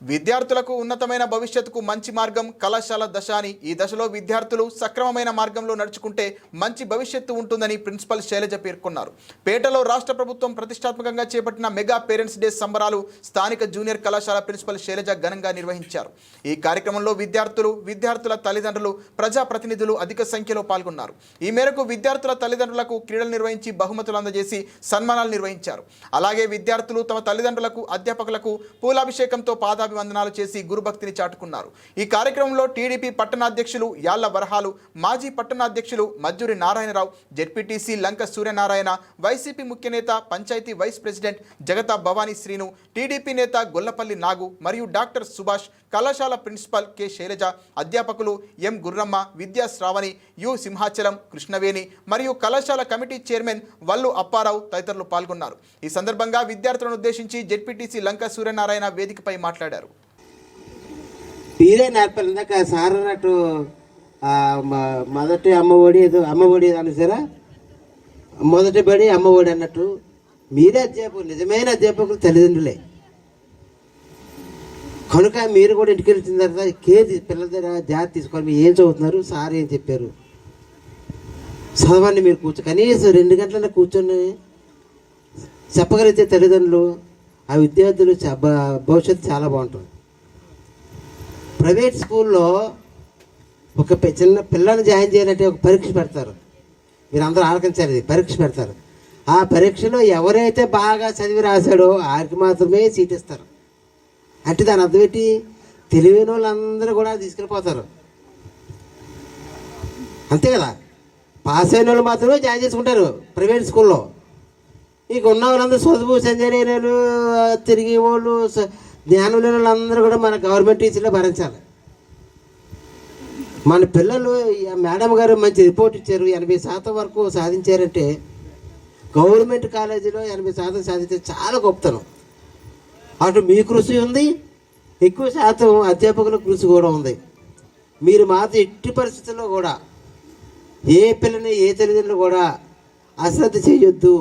విద్యార్థులకు ఉన్నతమైన భవిష్యత్తుకు మంచి మార్గం కళాశాల దశ అని, ఈ దశలో విద్యార్థులు సక్రమమైన మార్గంలో నడుచుకుంటే మంచి భవిష్యత్తు ఉంటుందని ప్రిన్సిపల్ శైలజ పేర్కొన్నారు. పేటలో రాష్ట్ర ప్రభుత్వం ప్రతిష్టాత్మకంగా చేపట్టిన మెగా పేరెంట్స్ డే సంబరాలు స్థానిక జూనియర్ కళాశాల ప్రిన్సిపల్ శైలజ ఘనంగా నిర్వహించారు. ఈ కార్యక్రమంలో విద్యార్థులు, విద్యార్థుల తల్లిదండ్రులు, ప్రజాప్రతినిధులు అధిక సంఖ్యలో పాల్గొన్నారు. ఈ మేరకు విద్యార్థుల తల్లిదండ్రులకు క్రీడలు నిర్వహించి బహుమతులు అందజేసి సన్మానాలు నిర్వహించారు. అలాగే విద్యార్థులు తమ తల్లిదండ్రులకు, అధ్యాపకులకు పూలాభిషేకంతో పాదాభి పాదాభివందనాలు చేసి గురుభక్తిని చాటుకున్నారు. ఈ కార్యక్రమంలో టీడీపీ పట్టణాధ్యక్షులు యాళ్ల వరహాలు, మాజీ పట్టణాధ్యక్షులు మజ్జూరి నారాయణరావు, జెడ్పీటీసీ లంక సూర్యనారాయణ, వైసీపీ ముఖ్య నేత panchayat vice president జగతా Bhavani Srinu, TDP నేత గొల్లపల్లి నాగు మరియు డాక్టర్ సుభాష్, కళాశాల ప్రిన్సిపల్ కె శైలజ, అధ్యాపకులు ఎం గుర్రమ్మ, విద్యా శ్రావణి, యు సింహాచలం, కృష్ణవేణి మరియు కళాశాల కమిటీ చైర్మన్ వల్లు అప్పారావు తదితరులు పాల్గొన్నారు. ఈ సందర్భంగా విద్యార్థులను ఉద్దేశించి జెడ్పీటీసీ లంక సూర్యనారాయణ వేదికపై మాట్లాడారు. మీరే నేర్పాలి. ఇందాక సార్ అన్నట్టు మొదటి అమ్మఒడి ఏదో అమ్మఒడి అనేసారా, మొదటి బడి అమ్మఒడి అన్నట్టు మీరే అధ్యాపకులు, నిజమైన అధ్యాపకులు తల్లిదండ్రులే. కనుక మీరు కూడా ఇంటికి వెళ్ళిన తర్వాత కేర్ పిల్లల దగ్గర జాగ్రత్త తీసుకోవాలి. మీరు ఏం చదువుతున్నారు, సార్ ఏం చెప్పారు, చదవండి. మీరు కనీసం 2 గంటల కూర్చొని చెప్పగలిగితే తల్లిదండ్రులు ఆ విద్యార్థులు భవిష్యత్తు చాలా బాగుంటుంది. ప్రైవేట్ స్కూల్లో ఒక చిన్న పిల్లల్ని జాయిన్ చేయాలంటే ఒక పరీక్ష పెడతారు. మీరు అందరూ ఆలకించాలి, పరీక్ష పెడతారు. ఆ పరీక్షలో ఎవరైతే బాగా చదివి రాశాడో వారికి మాత్రమే సీట్ ఇస్తారు. అంటే దాని అర్థం ఏంటి? తెలివైన వాళ్ళందరూ కూడా తీసుకెళ్ళిపోతారు, అంతే కదా. పాస్ అయిన వాళ్ళు మాత్రమే జాయిన్ చేసుకుంటారు ప్రైవేట్ స్కూల్లో. ఇక ఉన్న వాళ్ళందరూ చదువు సంజయ్ తిరిగి వాళ్ళు జ్ఞానం లేని వాళ్ళందరూ కూడా మన గవర్నమెంట్ టీచర్లో భరించాలి. మన పిల్లలు మేడం గారు మంచి రిపోర్ట్ ఇచ్చారు, 80% వరకు సాధించారంటే గవర్నమెంట్ కాలేజీలో 80% సాధించే చాలా గొప్పతనం. అటు మీ కృషి ఉంది, ఎక్కువ శాతం అధ్యాపకుల కృషి కూడా ఉంది. మీరు మాత్రం ఎట్టి పరిస్థితుల్లో కూడా ఏ పిల్లని ఏ తల్లిదండ్రులు కూడా అశ్రద్ధ చేయొద్దు.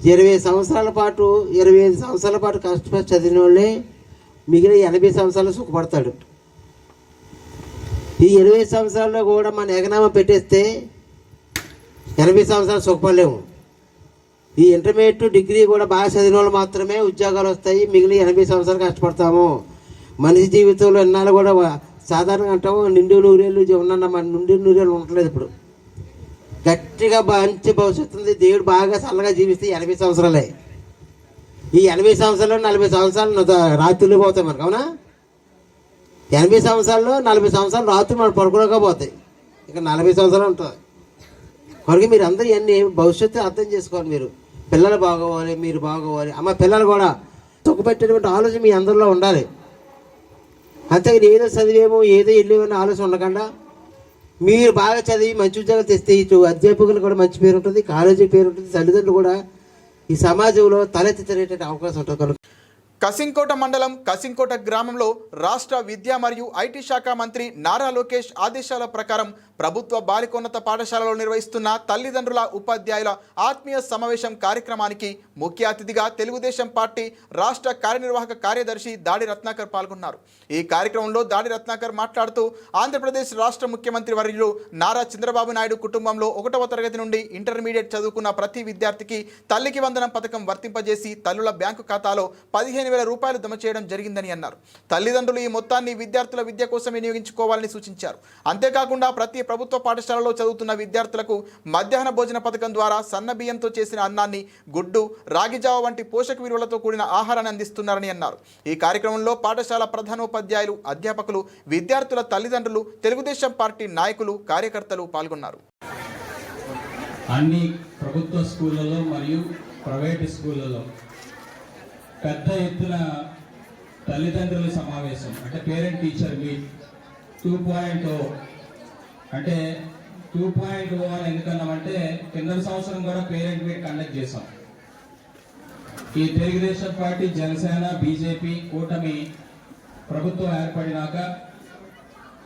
25 సంవత్సరాల పాటు 25 సంవత్సరాల పాటు కష్టపడి చదివిన వాళ్ళే మిగిలిన 80 సంవత్సరాలు సుఖపడతాడు. ఈ 20 సంవత్సరాల్లో కూడా మన ఎగనామా పెట్టేస్తే 80 సంవత్సరాలు సుఖపడలేము. ఈ ఇంటర్మీడియట్ డిగ్రీ కూడా బాగా చదివిన వాళ్ళు మాత్రమే ఉద్యోగాలు వస్తాయి, మిగిలిన 80 సంవత్సరాలు కష్టపడతాము. మనిషి జీవితంలో ఎన్నాళ్ళు కూడా సాధారణంగా అంటాము నిండు నూరేళ్ళు ఉన్న మన నుండి నూరేళ్ళు ఉండట్లేదు. ఇప్పుడు గట్టిగా మంచి భవిష్యత్తు ఉంది. దేవుడు బాగా చల్లగా జీవిస్తే 80 సంవత్సరాలే. ఈ 80 సంవత్సరాలు 40 సంవత్సరాలు రాత్రులు పోతాయి మనకు, అవునా? 80 సంవత్సరాల్లో 40 సంవత్సరాలు రాత్రులు మనం పడుకోలేకపోతాయి, ఇక 40 సంవత్సరాలు ఉంటుంది. కనుక మీరు అందరూ ఇవన్నీ భవిష్యత్తు అర్థం చేసుకోవాలి. మీరు పిల్లలు బాగోవాలి, మీరు బాగోవాలి. అమ్మ పిల్లలు కూడా తొక్కుపెట్టేటువంటి ఆలోచన మీ అందరిలో ఉండాలి. అంతేగాని ఏదో చదివేమో ఏదో వెళ్ళేమో ఆలోచన ఉండకుండా మీరు బాగా చదివి మంచి ఉద్యోగాలు తెస్తే ఇటు అధ్యాపకులు కూడా మంచి పేరు ఉంటుంది, కాలేజీ పేరు ఉంటుంది, తల్లిదండ్రులు కూడా ఈ సమాజంలో తలెత్తితేటటువంటి అవకాశం ఉంటుంది. కసింకోట మండలం కసింకోట గ్రామంలో రాష్ట్ర విద్యా మరియు ఐటీ శాఖ మంత్రి నారా లోకేష్ ఆదేశాల ప్రకారం ప్రభుత్వ బాలికోన్నత పాఠశాలలో నిర్వహిస్తున్న తల్లిదండ్రుల ఉపాధ్యాయుల ఆత్మీయ సమావేశం కార్యక్రమానికి ముఖ్య అతిథిగా తెలుగుదేశం పార్టీ రాష్ట్ర కార్యనిర్వాహక కార్యదర్శి దాడి రత్నాకర్ పాల్గొన్నారు. ఈ కార్యక్రమంలో దాడి రత్నాకర్ మాట్లాడుతూ ఆంధ్రప్రదేశ్ రాష్ట్ర ముఖ్యమంత్రి వర్యులు నారా చంద్రబాబు నాయుడు కుటుంబంలో 1వ తరగతి నుండి ఇంటర్మీడియట్ చదువుకున్న ప్రతి విద్యార్థికి తల్లికి వందనం పథకం వర్తింపజేసి తల్లుల బ్యాంకు ఖాతాలో 15,000 రూపాయలు జమ చేయడం జరిగిందని అన్నారు. తల్లిదండ్రులు ఈ మొత్తాన్ని విద్యార్థుల విద్య కోసం వినియోగించుకోవాలని సూచించారు. అంతేకాకుండా ప్రతి ప్రభుత్వ పాఠశాలలో చదువుతున్న విద్యార్థులకు మధ్యాహ్న భోజన పథకం ద్వారా సన్న బియ్యంతో చేసిన అన్నాన్ని, గుడ్డు, రాగిజావ వంటి పోషక విలువలతో కూడిన ఆహారాన్ని అందిస్తున్నారని అన్నారు. ఈ కార్యక్రమంలో పాఠశాల ప్రధానోపాధ్యాయులు, అధ్యాపకులు, విద్యార్థుల తల్లిదండ్రులు, తెలుగుదేశం పార్టీ నాయకులు, కార్యకర్తలు పాల్గొన్నారు. అన్ని ప్రభుత్వ స్కూళ్ళలో మరియు ప్రైవేట్ స్కూళ్ళలో పెద్ద ఎత్తున తల్లిదండ్రుల సమావేశం అంటే పేరెంట్ టీచర్ మీట్ 2.0 అంటే 2.0 అని ఎందుకన్నామంటే కింద సంవత్సరం కూడా పేరెంట్ మీట్ కండక్ట్ చేశాం. ఈ తెలుగుదేశం పార్టీ, జనసేన, బీజేపీ కూటమి ప్రభుత్వం ఏర్పడినాక,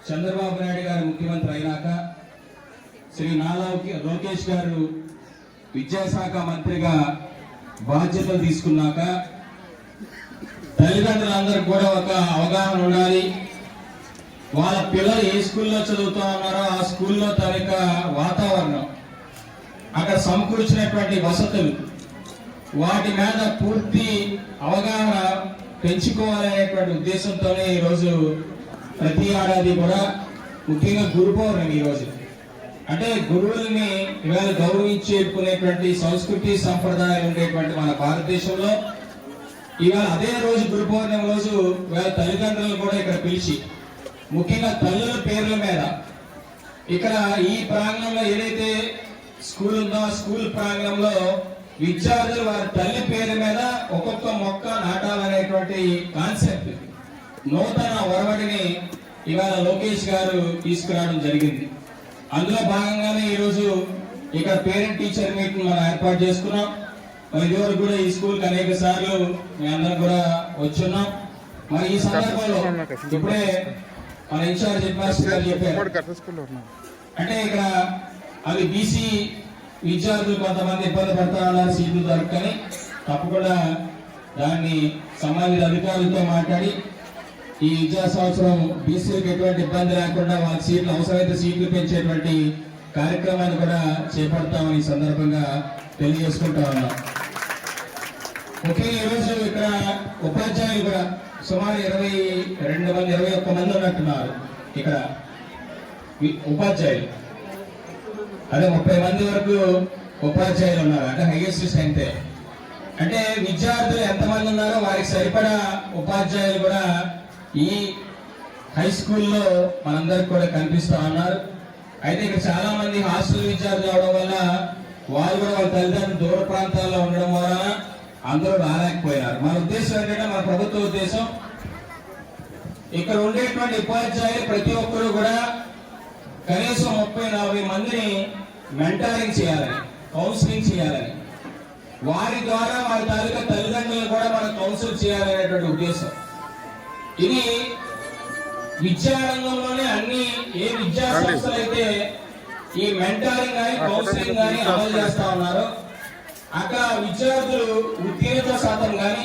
చంద్రబాబు నాయుడు గారు ముఖ్యమంత్రి అయినాక, శ్రీ నారా లోకేష్ గారు విద్యాశాఖ మంత్రిగా బాధ్యతలు తీసుకున్నాక తల్లిదండ్రులందరూ కూడా ఒక అవగాహన ఉండాలి. వాళ్ళ పిల్లలు ఏ స్కూల్లో చదువుతూ ఉన్నారో ఆ స్కూల్లో తనక వాతావరణం, అక్కడ సమకూర్చినటువంటి వసతులు, వాటి మీద పూర్తి అవగాహన పెంచుకోవాలనేటువంటి ఉద్దేశంతోనే ఈరోజు ప్రతి ఏడాది కూడా ముఖ్యంగా గురు పౌర్ణమి ఈరోజు అంటే గురువుల్ని ఇవాళ గౌరవించేటువంటి సంస్కృతి సంప్రదాయాలు ఉండేటువంటి మన భారతదేశంలో ఇవాళ అదే రోజు గురు పౌర్ణమి రోజు వాళ్ళ తల్లిదండ్రులను కూడా ఇక్కడ పిలిచి, ముఖ్యంగా తల్లుల పేర్ల మీద ఇక్కడ ఈ ప్రాంగణంలో ఏదైతే స్కూల్ ఉందో ఆ స్కూల్ ప్రాంగణంలో విద్యార్థులు వారి తల్లి పేరు మీద ఒక్కొక్క మొక్క నాటాలనేటువంటి కాన్సెప్ట్, నూతన ఒరవడిని ఇవాళ లోకేష్ గారు తీసుకురావడం జరిగింది. అందులో భాగంగానే ఈరోజు ఇక్కడ పేరెంట్ టీచర్ మీటింగ్ మనం ఏర్పాటు చేసుకున్నాం. మరి ఇదివరకు కూడా ఈ స్కూల్కి అనేక సార్లు మీ అందరం కూడా వచ్చున్నాం. మరి ఈ సందర్భంలో ఇప్పుడే మన ఇన్ఛార్జ్ హెడ్ మాస్టర్ గారు చెప్పారు, అంటే ఇక్కడ అది బీసీ విద్యార్థులు కొంతమంది ఇబ్బంది పడతా ఉన్నారు సీట్లు దొరకని, తప్పకుండా దాన్ని సంబంధిత అధికారులతో మాట్లాడి ఈ విద్యా సంవత్సరం బీసీలకు ఎటువంటి ఇబ్బంది లేకుండా వాళ్ళ సీట్లు అవసరమైతే సీట్లు పెంచేటువంటి కార్యక్రమాన్ని కూడా చేపడతామని ఈ సందర్భంగా తెలియజేసుకుంటా ఉన్నాం. ముఖ్యంగా ఈరోజు ఇక్కడ ఉపాధ్యాయులు కూడా సుమారు 21 మంది ఉన్నట్టున్నారు ఇక్కడ ఉపాధ్యాయులు. అదే 30 మంది వరకు ఉపాధ్యాయులు ఉన్నారు, అంటే హైయెస్ట్ స్ట్రెంగ్త్. అంటే విద్యార్థులు ఎంతమంది ఉన్నారో వారికి సరిపడా ఉపాధ్యాయులు కూడా ఈ హై స్కూల్లో మనందరికి కూడా కనిపిస్తూ ఉన్నారు. అయితే ఇక్కడ చాలా మంది హాస్టల్ విద్యార్థులు అవడం వల్ల వాళ్ళు కూడా వాళ్ళ తల్లిదండ్రులు దూర ప్రాంతాల్లో ఉండడం వల్ల అందరూ రాలేకపోయినారు. మన ఉద్దేశం ఏంటంటే, మన ప్రభుత్వ ఉద్దేశం ఇక్కడ ఉండేటువంటి ఉపాధ్యాయులు ప్రతి ఒక్కరు కూడా కనీసం 30-40 మందిని మెంటరింగ్ చేయాలని, కౌన్సిలింగ్ చేయాలని, వారి ద్వారా వారి తాలూకా తల్లిదండ్రులను కూడా మనం కౌన్సిల్ చేయాలనేటువంటి ఉద్దేశం. ఇది విద్యారంగంలోనే అన్ని ఏ విద్యా సంస్థలు అయితే ఈ మెంటరింగ్ కానీ కౌన్సిలింగ్ కానీ అమలు చేస్తా ఉన్నారో అక్కడ విద్యార్థులు ఉత్తీర్ణత శాతం కానీ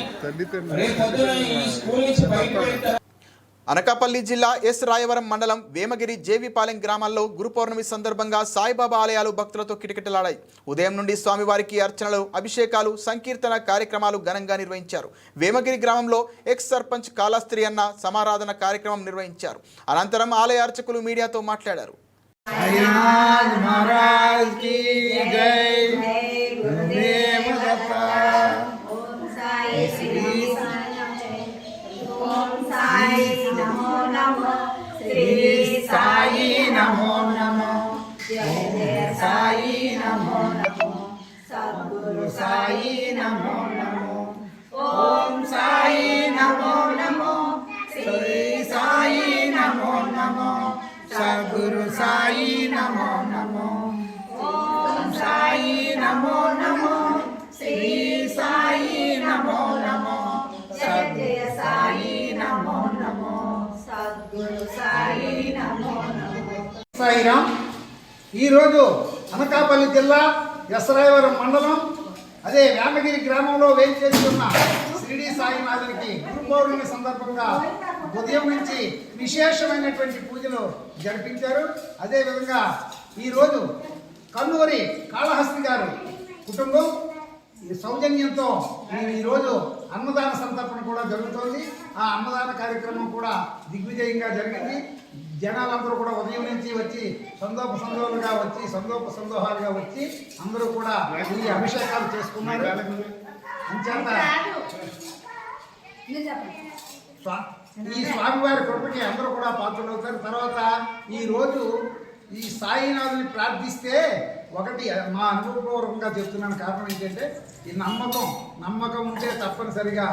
రేపొద్దున ఈ స్కూల్ నుంచి బయటపడిన అనకాపల్లి జిల్లా ఎస్ రాయవరం మండలం వేమగిరి జేవిపాలెం గ్రామాల్లో గురు పౌర్ణమి సందర్భంగా సాయిబాబా ఆలయాలు భక్తులతో కిటకిటలాడాయి. ఉదయం నుండి స్వామివారికి అర్చనలు, అభిషేకాలు, సంకీర్తన కార్యక్రమాలు ఘనంగా నిర్వహించారు. వేమగిరి గ్రామంలో ఎక్స్ సర్పంచ్ కాళాస్త్రి అన్న సమారాధన కార్యక్రమం నిర్వహించారు. అనంతరం ఆలయ అర్చకులు మీడియాతో మాట్లాడారు. శ్రీ సాయి నమో నమో, జయ సాయి నమో నమో, సద్గురు సాయి నమో నమో, ఓం సాయి నమో నమో, శ్రీ సాయి నమో నమో, సద్గురు సాయి నమో నమో, ఓం సాయి నమో నమో, శ్రీ సాయి నమో నమో, జయ సాయి నమో నమో, సద్గురు సాయి నమో నమో. సాయిరామ్. ఈరోజు అనకాపల్లి జిల్లా ఎస్రాయవరం మండలం అదే వేమగిరి గ్రామంలో వేంచేసి ఉన్న షిరిడి సాయినాథునికి గురు పౌర్ణమి సందర్భంగా ఉదయం నుంచి విశేషమైనటువంటి పూజలు జరిపించారు. అదేవిధంగా ఈరోజు కన్నూరి కాళహస్తి గారు కుటుంబం ఈ సౌజన్యంతో ఈరోజు అన్నదాన సంతర్పణ కూడా జరుగుతోంది. ఆ అన్నదాన కార్యక్రమం కూడా దిగ్విజయంగా జరిగింది. జనాలందరూ కూడా ఉదయం నుంచి వచ్చి సందోహాలుగా వచ్చి అందరూ కూడా ఈ అభిషేకాలు చేసుకున్నారు. అంచేత ఈ స్వామివారి కృపకి అందరూ కూడా పాత్రలవుతారు. తర్వాత ఈరోజు ఈ సాయినాథుని ప్రార్థిస్తే ఒకటి మా అనుభవపూర్వకంగా చెప్తున్నాను. కారణం ఏంటంటే ఈ నమ్మకం ఉంటే తప్పనిసరిగా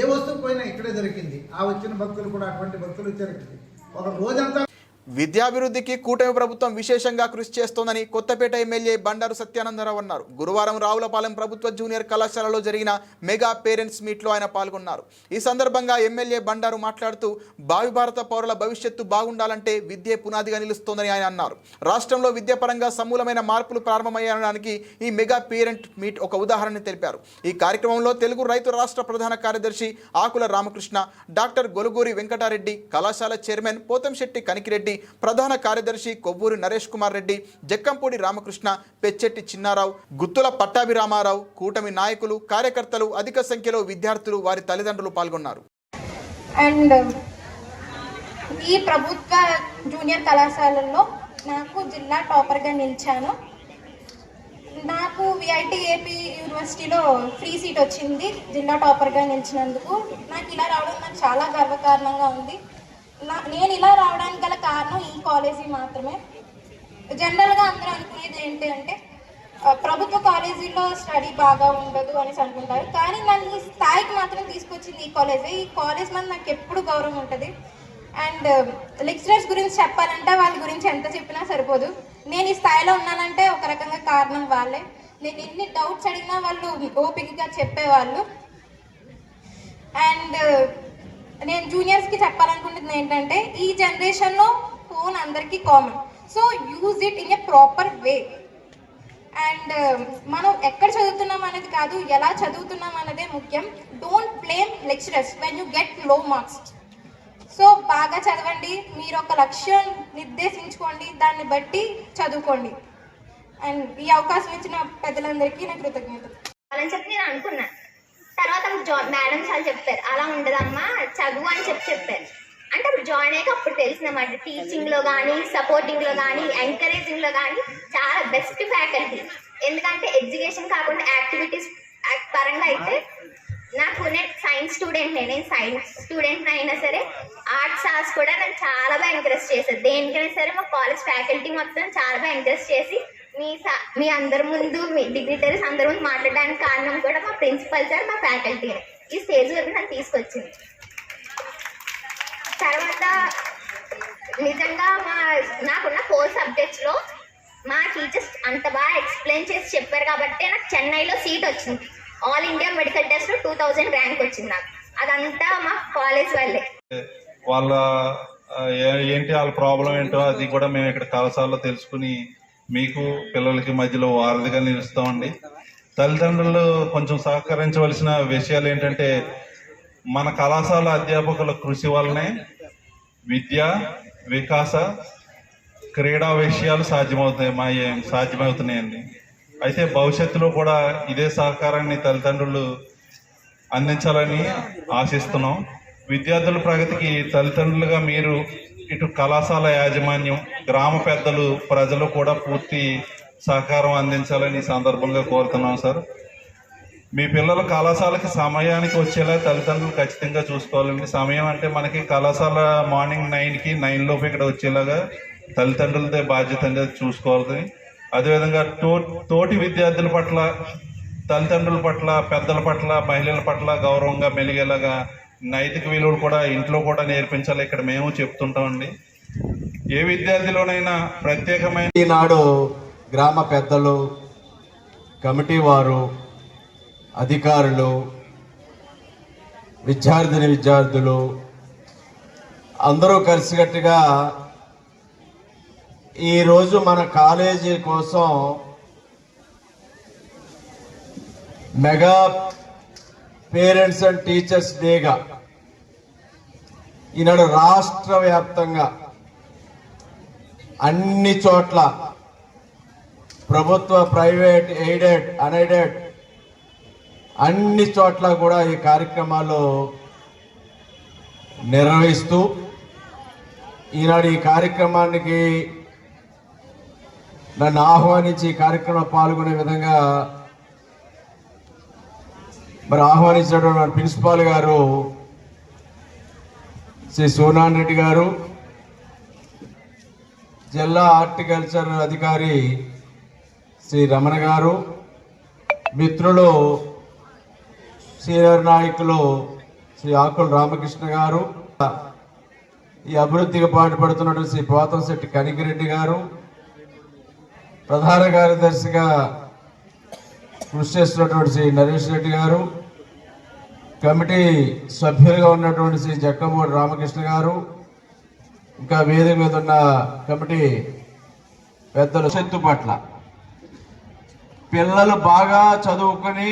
ఏ వస్తువు పోయినా ఇక్కడే దొరికింది. ఆ వచ్చిన భక్తులు కూడా అటువంటి భక్తులు జరిగింది. ఒక రోజంతా విద్యాభివృద్ధికి కూటమి ప్రభుత్వం విశేషంగా కృషి చేస్తోందని కొత్తపేట ఎమ్మెల్యే బండారు సత్యానందరావు అన్నారు. గురువారం రావులపాలెం ప్రభుత్వ జూనియర్ కళాశాలలో జరిగిన మెగా పేరెంట్స్ మీట్లో ఆయన పాల్గొన్నారు. ఈ సందర్భంగా ఎమ్మెల్యే బండారు మాట్లాడుతూ భావి భారత పౌరుల భవిష్యత్తు బాగుండాలంటే విద్యే పునాదిగా నిలుస్తోందని ఆయన అన్నారు. రాష్ట్రంలో విద్యాపరంగా సమూలమైన మార్పులు ప్రారంభమయ్యడానికి ఈ మెగా పేరెంట్ మీట్ ఒక ఉదాహరణని తెలిపారు. ఈ కార్యక్రమంలో తెలుగు రైతు రాష్ట్ర ప్రధాన కార్యదర్శి ఆకుల రామకృష్ణ, డాక్టర్ గొలుగూరి వెంకటారెడ్డి, కళాశాల చైర్మన్ పోతంశెట్టి కనికిరెడ్డి, ప్రధాన కార్యదర్శి కొవ్వూరి నరేష్ కుమార్ రెడ్డి, జక్కంపూడి రామకృష్ణ, పెచ్చెట్టి చిన్నారావు, గుత్తుల పట్టాభిరామారావు, కూటమి నాయకులు, కార్యకర్తలు, అధిక సంఖ్యలో విద్యార్థులు, వారి తల్లిదండ్రులు పాల్గొన్నారు. అండ్ ఈ ప్రభుత్వ జూనియర్ కళాశాలల్లో నాకు జిల్లా టాపర్గా నిలిచాను. నాకు విఐటి ఏపీ యూనివర్సిటీలో ఫ్రీ సీట్ వచ్చింది జిల్లా టాపర్గా నిలిచినందుకు. నాకు ఇలా రావడం నాకు చాలా గర్వకారణంగా ఉంది. నేను ఇలా రావడానికి గల కారణం ఈ కాలేజీ మాత్రమే. జనరల్గా అందరూ అనుకునేది ఏంటి అంటే ప్రభుత్వ కాలేజీలో స్టడీ బాగా ఉండదు అనేసి అనుకుంటారు, కానీ నన్ను ఈ స్థాయికి మాత్రం తీసుకొచ్చింది ఈ కాలేజే. ఈ కాలేజ్ మీద నాకు ఎప్పుడు గౌరవం ఉంటుంది. అండ్ లెక్చరర్స్ గురించి చెప్పాలంటే వాళ్ళ గురించి ఎంత చెప్పినా సరిపోదు. నేను ఈ స్థాయిలో ఉన్నానంటే ఒక రకంగా కారణం వాళ్ళే. నేను ఎన్ని డౌట్స్ అడిగినా వాళ్ళు ఓపికగా చెప్పేవాళ్ళు. అండ్ నేను జూనియర్స్కి చెప్పాలనుకుంటుంది ఏంటంటే ఈ జనరేషన్లో ఫోన్ అందరికీ common, so use it in a proper way. And మనం ఎక్కడ చదువుతున్నాం అనేది కాదు, ఎలా చదువుతున్నాం అనేదే ముఖ్యం. Don't blame lecturers when you get లో మార్క్స్. సో బాగా చదవండి, మీరు ఒక లక్ష్యం నిర్దేశించుకోండి, దాన్ని బట్టి చదువుకోండి. అండ్ ఈ అవకాశం ఇచ్చిన పెద్దలందరికీ నా కృతజ్ఞతలు. అని చెప్పి నేను అనుకున్నాను. తర్వాత మేడం చాలా చెప్పారు, అలా ఉండదమ్మా చదువు అని చెప్పారు. అంటే అప్పుడు జాయిన్ అయ్యాక అప్పుడు తెలిసిందన్నమాట, టీచింగ్లో కానీ సపోర్టింగ్లో కానీ ఎంకరేజింగ్లో కానీ చాలా బెస్ట్ ఫ్యాకల్టీ. ఎందుకంటే ఎడ్యుకేషన్ కాకుండా యాక్టివిటీస్ పరంగా అయితే నాకు నేను సైన్స్ స్టూడెంట్, నేను సైన్స్ స్టూడెంట్ అయినా సరే ఆర్ట్స్ కూడా నాకు చాలా బాగా ఎంకరేజ్ చేశారు. దేనికైనా సరే మా కాలేజ్ ఫ్యాకల్టీ మొత్తం చాలా బాగా ఎంకరేజ్ చేసి మీ అందరి ముందు మీ డిగ్నిటరీస్ అందరి ముందు మాట్లాడడానికి కారణం కూడా మా ప్రిన్సిపల్ సార్, మా ఫ్యాకల్టీనే ఈ స్టేజ్ వరకు నన్ను తీసుకొచ్చింది. తర్వాత నిజంగా నాకున్న 4 సబ్జెక్ట్స్లో మా టీచర్స్ అంత బాగా ఎక్స్ప్లెయిన్ చేసి చెప్పారు కాబట్టి నాకు చెన్నైలో సీట్ వచ్చింది. ఆల్ ఇండియా మెడికల్ టెస్ట్లో 2000 ర్యాంక్ వచ్చింది నాకు. అదంతా మా కాలేజ్ వాళ్ళే. వాళ్ళ ఏంటి వాళ్ళ ప్రాబ్లం ఏంటో అది కూడా మేము ఇక్కడ కళాశాలలో తెలుసుకుని మీకు పిల్లలకి మధ్యలో వారధిగా నిలుస్తామండి. తల్లిదండ్రులు కొంచెం సహకరించవలసిన విషయాలు ఏంటంటే మన కళాశాల అధ్యాపకుల కృషి వల్లనే విద్య, వికాస, క్రీడా విషయాలు సాధ్యమవుతున్నాయండి. అయితే భవిష్యత్తులో కూడా ఇదే సహకారాన్ని తల్లిదండ్రులు అందించాలని ఆశిస్తున్నాం. విద్యార్థుల ప్రగతికి తల్లిదండ్రులుగా మీరు, ఇటు కళాశాల యాజమాన్యం, గ్రామ పెద్దలు, ప్రజలు కూడా పూర్తి సహకారం అందించాలని ఈ సందర్భంగా కోరుతున్నాం సార్. మీ పిల్లలు కళాశాలకి సమయానికి వచ్చేలా తల్లిదండ్రులు ఖచ్చితంగా చూసుకోవాలండి. సమయం అంటే మనకి కళాశాల మార్నింగ్ 9కి 9 లోపు ఇక్కడ వచ్చేలాగా తల్లిదండ్రులదే బాధ్యతగా చూసుకోవాలి. అదేవిధంగా తోటి విద్యార్థుల పట్ల, తల్లిదండ్రుల పట్ల, పెద్దల పట్ల, మహిళల పట్ల గౌరవంగా మెలిగేలాగా నైతిక విలువలు కూడా ఇంట్లో కూడా నేర్పించాలి. ఇక్కడ మేము చెప్తుంటామండి. ఏ విద్యార్థిలోనైనా ప్రత్యేకమైన ఈనాడు గ్రామ పెద్దలు, కమిటీ వారు, అధికారులు, విద్యార్థులు అందరూ కలిసికట్టుగా ఈరోజు మన కాలేజీ కోసం మెగా పేరెంట్స్ అండ్ టీచర్స్ డేగా ఈనాడు రాష్ట్ర వ్యాప్తంగా అన్ని చోట్ల ప్రభుత్వ, ప్రైవేట్, ఎయిడెడ్, అన్ఎయిడెడ్ అన్ని చోట్ల కూడా ఈ కార్యక్రమాలు నిర్వహిస్తూ ఈనాడు ఈ కార్యక్రమానికి నన్ను ఆహ్వానించి ఈ కార్యక్రమంలో పాల్గొనే విధంగా మరి ఆహ్వానించినటువంటి ప్రిన్సిపాల్ గారు శ్రీ సోనాన్ రెడ్డి గారు, జిల్లా హార్టికల్చర్ అధికారి శ్రీ రమణ గారు, మిత్రులు సీనియర్ నాయకులు శ్రీ ఆకుల రామకృష్ణ గారు, ఈ అభివృద్ధికి పాటుపడుతున్నటువంటి శ్రీ పోతంశెట్టి కనికిరెడ్డి గారు, ప్రధాన కార్యదర్శిగా కృషి చేస్తున్నటువంటి శ్రీ నరేష్ రెడ్డి గారు, కమిటీ సభ్యులుగా ఉన్నటువంటి శ్రీ జక్కమూడి రామకృష్ణ గారు, ఇంకా వేదిక మీద ఉన్న కమిటీ పెద్దలు, చెత్తు పట్ల పిల్లలు బాగా చదువుకొని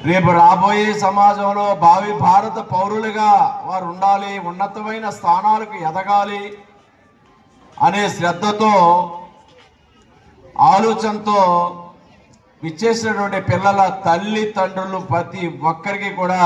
రేపు రాబోయే సమాజంలో భావి భారత పౌరులుగా వారు ఉండాలి, ఉన్నతమైన స్థానాలకు ఎదగాలి అనే శ్రద్ధతో, ఆలోచనతో విచ్చేసినటువంటి పిల్లల తల్లిదండ్రులు ప్రతి ఒక్కరికి కూడా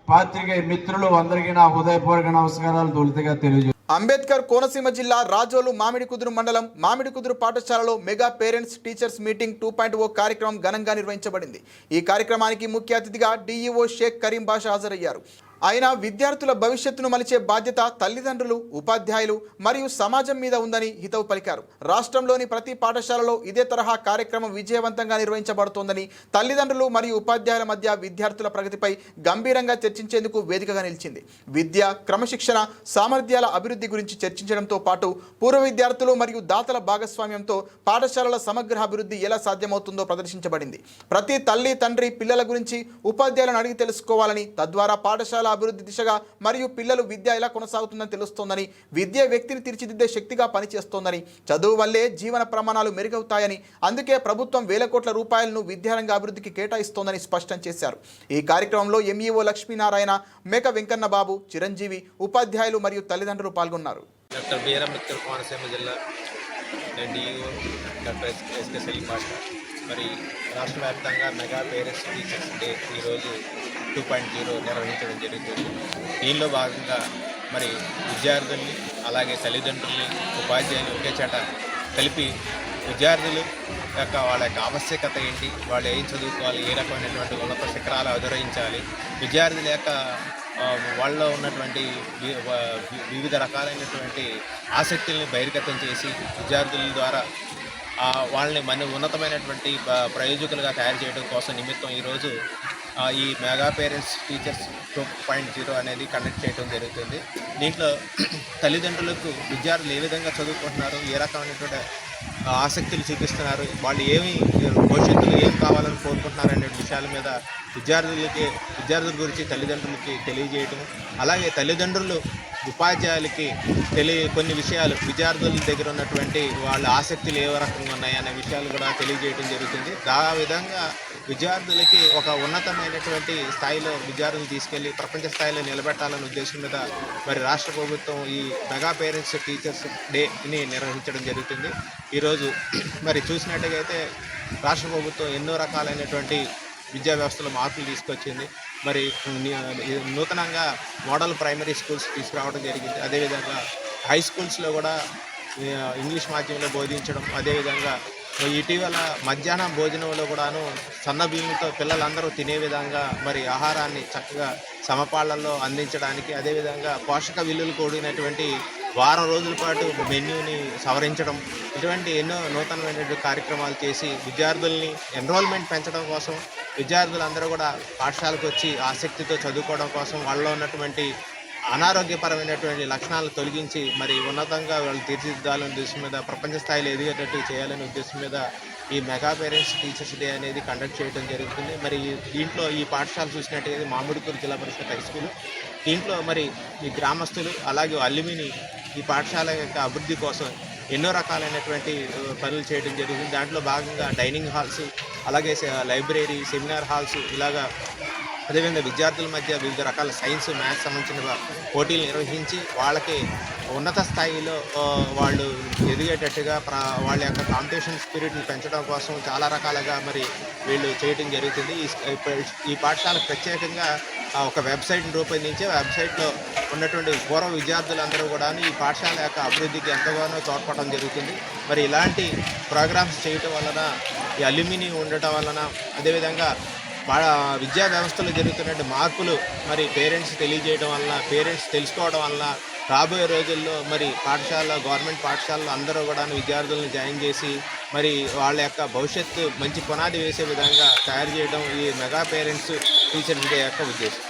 పాత్రికేయ మిత్రులు అందరికీ నా హృదయపూర్వక నమస్కారాలు తొలితగా తెలియజేస్తాను. అంబేద్కర్ కోనసీమ జిల్లా రాజోలు మామిడికుదురు మండలం మామిడికుదురు పాఠశాలలో మెగా పేరెంట్స్ టీచర్స్ మీటింగ్ 2.0 కార్యక్రమం ఘనంగా నిర్వహించబడింది. ఈ కార్యక్రమానికి ముఖ్య అతిథిగా డిఈఓ షేక్ కరీం బాషా హాజరయ్యారు. ఆయన విద్యార్థుల భవిష్యత్తును మలిచే బాధ్యత తల్లిదండ్రులు, ఉపాధ్యాయులు మరియు సమాజం మీద ఉందని హితవు పలికారు. రాష్ట్రంలోని ప్రతి పాఠశాలలో ఇదే తరహా కార్యక్రమం విజయవంతంగా నిర్వహించబడుతోందని, తల్లిదండ్రులు మరియు ఉపాధ్యాయుల మధ్య విద్యార్థుల ప్రగతిపై గంభీరంగా చర్చించేందుకు వేదికగా నిలిచింది. విద్య, క్రమశిక్షణ, సామర్థ్యాల అభివృద్ధి గురించి చర్చించడంతో పాటు పూర్వ విద్యార్థులు మరియు దాతల భాగస్వామ్యంతో పాఠశాలల సమగ్ర అభివృద్ధి ఎలా సాధ్యమవుతుందో ప్రదర్శించబడింది. ప్రతి తల్లి, తండ్రి పిల్లల గురించి ఉపాధ్యాయులను అడిగి తెలుసుకోవాలని, తద్వారా పాఠశాల అభివృద్ధి దిశగా మరియు పిల్లలు విద్య ఎలా కొనసాగుతుందని తెలుస్తోందని, విద్య వ్యక్తిని తీర్చిదిద్దే శక్తిగా పనిచేస్తోందని, చదువు వల్లే జీవన ప్రమాణాలు మెరుగవుతాయని, అందుకే ప్రభుత్వం వేల కోట్ల రూపాయలను విద్యారంగ అభివృద్ధికి కేటాయిస్తోందని స్పష్టం చేశారు. ఈ కార్యక్రమంలో ఎంఈఓ లక్ష్మీనారాయణ, మేక వెంకన్న బాబు, చిరంజీవి, ఉపాధ్యాయులు మరియు తల్లిదండ్రులు పాల్గొన్నారు. డాక్టర్ బిఆర్ అంబేద్కర్ కోనసీమ జిల్లా డిఈఓ డాక్టర్ ఎస్కే సలీం బాషా. మరి రాష్ట్ర వ్యాప్తంగా మెగా పేరెంట్స్ టీచర్స్ డే ఈరోజు 2.0 నిర్వహించడం జరుగుతుంది. దీనిలో భాగంగా మరి విద్యార్థుల్ని, అలాగే తల్లిదండ్రుల్ని, ఉపాధ్యాయులు ఒకే చోట కలిపి విద్యార్థులు యొక్క వాళ్ళ యొక్క ఆవశ్యకత ఏంటి, వాళ్ళు ఏం చదువుకోవాలి, ఏ రకమైనటువంటి ఉన్నత శిఖరాలు అధిరోహించాలి, విద్యార్థుల యొక్క వాళ్ళలో ఉన్నటువంటి వివిధ రకాలైనటువంటి ఆసక్తుల్ని బహిర్గతం చేసి విద్యార్థుల ద్వారా వాళ్ళని ఉన్నతమైనటువంటి ప్రయోజకులుగా తయారు చేయడం కోసం నిమిత్తం ఈరోజు ఈ మెగా పేరెంట్స్ టీచర్స్ 2.0 అనేది కండక్ట్ చేయడం జరుగుతుంది. దీంట్లో తల్లిదండ్రులకు విద్యార్థులు ఏ విధంగా చదువుకుంటున్నారు, ఏ రకమైనటువంటి ఆసక్తులు చూపిస్తున్నారు, వాళ్ళు భవిష్యత్తులో ఏం కావాలని కోరుకుంటున్నారు అనే విషయాల మీద విద్యార్థుల గురించి తల్లిదండ్రులకి తెలియజేయటం, అలాగే తల్లిదండ్రులు ఉపాధ్యాయులకి కొన్ని విషయాలు విద్యార్థుల దగ్గర ఉన్నటువంటి వాళ్ళ ఆసక్తులు ఏ రకంగా ఉన్నాయి అనే విషయాలు కూడా తెలియజేయడం జరుగుతుంది. ఆ విధంగా విద్యార్థులకి ఒక ఉన్నతమైనటువంటి స్థాయిలో విద్యార్థులు తీసుకెళ్లి ప్రపంచ స్థాయిలో నిలబెట్టాలనే ఉద్దేశం మీద మరి రాష్ట్ర ప్రభుత్వం ఈ మెగా పేరెంట్స్ టీచర్స్ డేని నిర్వహించడం జరుగుతుంది. ఈరోజు మరి చూసినట్టుగైతే రాష్ట్ర ప్రభుత్వం ఎన్నో రకాలైనటువంటి విద్యా వ్యవస్థలో మార్పులు తీసుకొచ్చింది. మరి నూతనంగా మోడల్ ప్రైమరీ స్కూల్స్ తీసుకురావడం జరిగింది. అదేవిధంగా హై స్కూల్స్లో కూడా ఇంగ్లీష్ మాధ్యమంలో బోధించడం, అదేవిధంగా ఇటీవల మధ్యాహ్నం భోజనంలో కూడాను సన్న బియ్యంతో పిల్లలందరూ తినే విధంగా మరి ఆహారాన్ని చక్కగా సమపాళ్లలో అందించడానికి, అదేవిధంగా పోషక విలువలు కూడినటువంటి వారం రోజుల పాటు మెన్యూని సవరించడం, ఇటువంటి ఎన్నో నూతనమైనటువంటి కార్యక్రమాలు చేసి విద్యార్థుల్ని ఎన్రోల్మెంట్ పెంచడం కోసం, విద్యార్థులందరూ కూడా పాఠశాలకు వచ్చి ఆసక్తితో చదువుకోవడం కోసం, వాళ్ళలో ఉన్నటువంటి అనారోగ్యపరమైనటువంటి లక్షణాలను తొలగించి మరి ఉన్నతంగా వాళ్ళు తీర్చిదిద్దాలనే ఉద్దేశం మీద, ప్రపంచ స్థాయిలో ఎదిగేటట్టు చేయాలనే ఉద్దేశం మీద ఈ మెగా పేరెంట్స్ టీచర్స్ డే అనేది కండక్ట్ చేయడం జరుగుతుంది. మరి దీంట్లో ఈ పాఠశాల చూసినట్టయితే మామిడికుదురు జిల్లా పరిషత్ హై స్కూల్, దీంట్లో మరి ఈ గ్రామస్తులు అలాగే అల్యూమిని ఈ పాఠశాల యొక్క అభివృద్ధి కోసం ఎన్నో రకాలైనటువంటి పనులు చేయడం జరుగుతుంది. దాంట్లో భాగంగా డైనింగ్ హాల్స్, అలాగే లైబ్రరీ, సెమినార్ హాల్స్, ఇలాగా అదేవిధంగా విద్యార్థుల మధ్య వివిధ రకాల సైన్స్, మ్యాథ్స్ సంబంధించిన పోటీలు నిర్వహించి వాళ్ళకి ఉన్నత స్థాయిలో వాళ్ళు ఎదిగేటట్టుగా వాళ్ళ యొక్క కాంపిటీషన్ స్పిరిట్ని పెంచడం కోసం చాలా రకాలుగా మరి వీళ్ళు చేయడం జరుగుతుంది. ఈ పాఠశాలకు ప్రత్యేకంగా ఒక వెబ్సైట్ని రూపొందించి వెబ్సైట్లో ఉన్నటువంటి పూర్వ విద్యార్థులందరూ కూడా ఈ పాఠశాల యొక్క అభివృద్ధికి ఎంతగానో తోడ్పడడం జరుగుతుంది. మరి ఇలాంటి ప్రోగ్రామ్స్ చేయటం వలన, ఈ అల్యూమిని ఉండటం వలన, అదేవిధంగా విద్యా వ్యవస్థలో జరుగుతున్న మార్పులు మరి పేరెంట్స్ తెలియజేయడం వలన, పేరెంట్స్ తెలుసుకోవడం వలన రాబోయే రోజుల్లో మరి గవర్నమెంట్ పాఠశాలలో అందరూ కూడా విద్యార్థులను జాయిన్ చేసి మరి వాళ్ళ యొక్క భవిష్యత్తు మంచి పునాది వేసే విధంగా తయారు చేయడం ఈ మెగా పేరెంట్స్ టీచర్స్ డే యొక్క ఉద్దేశం.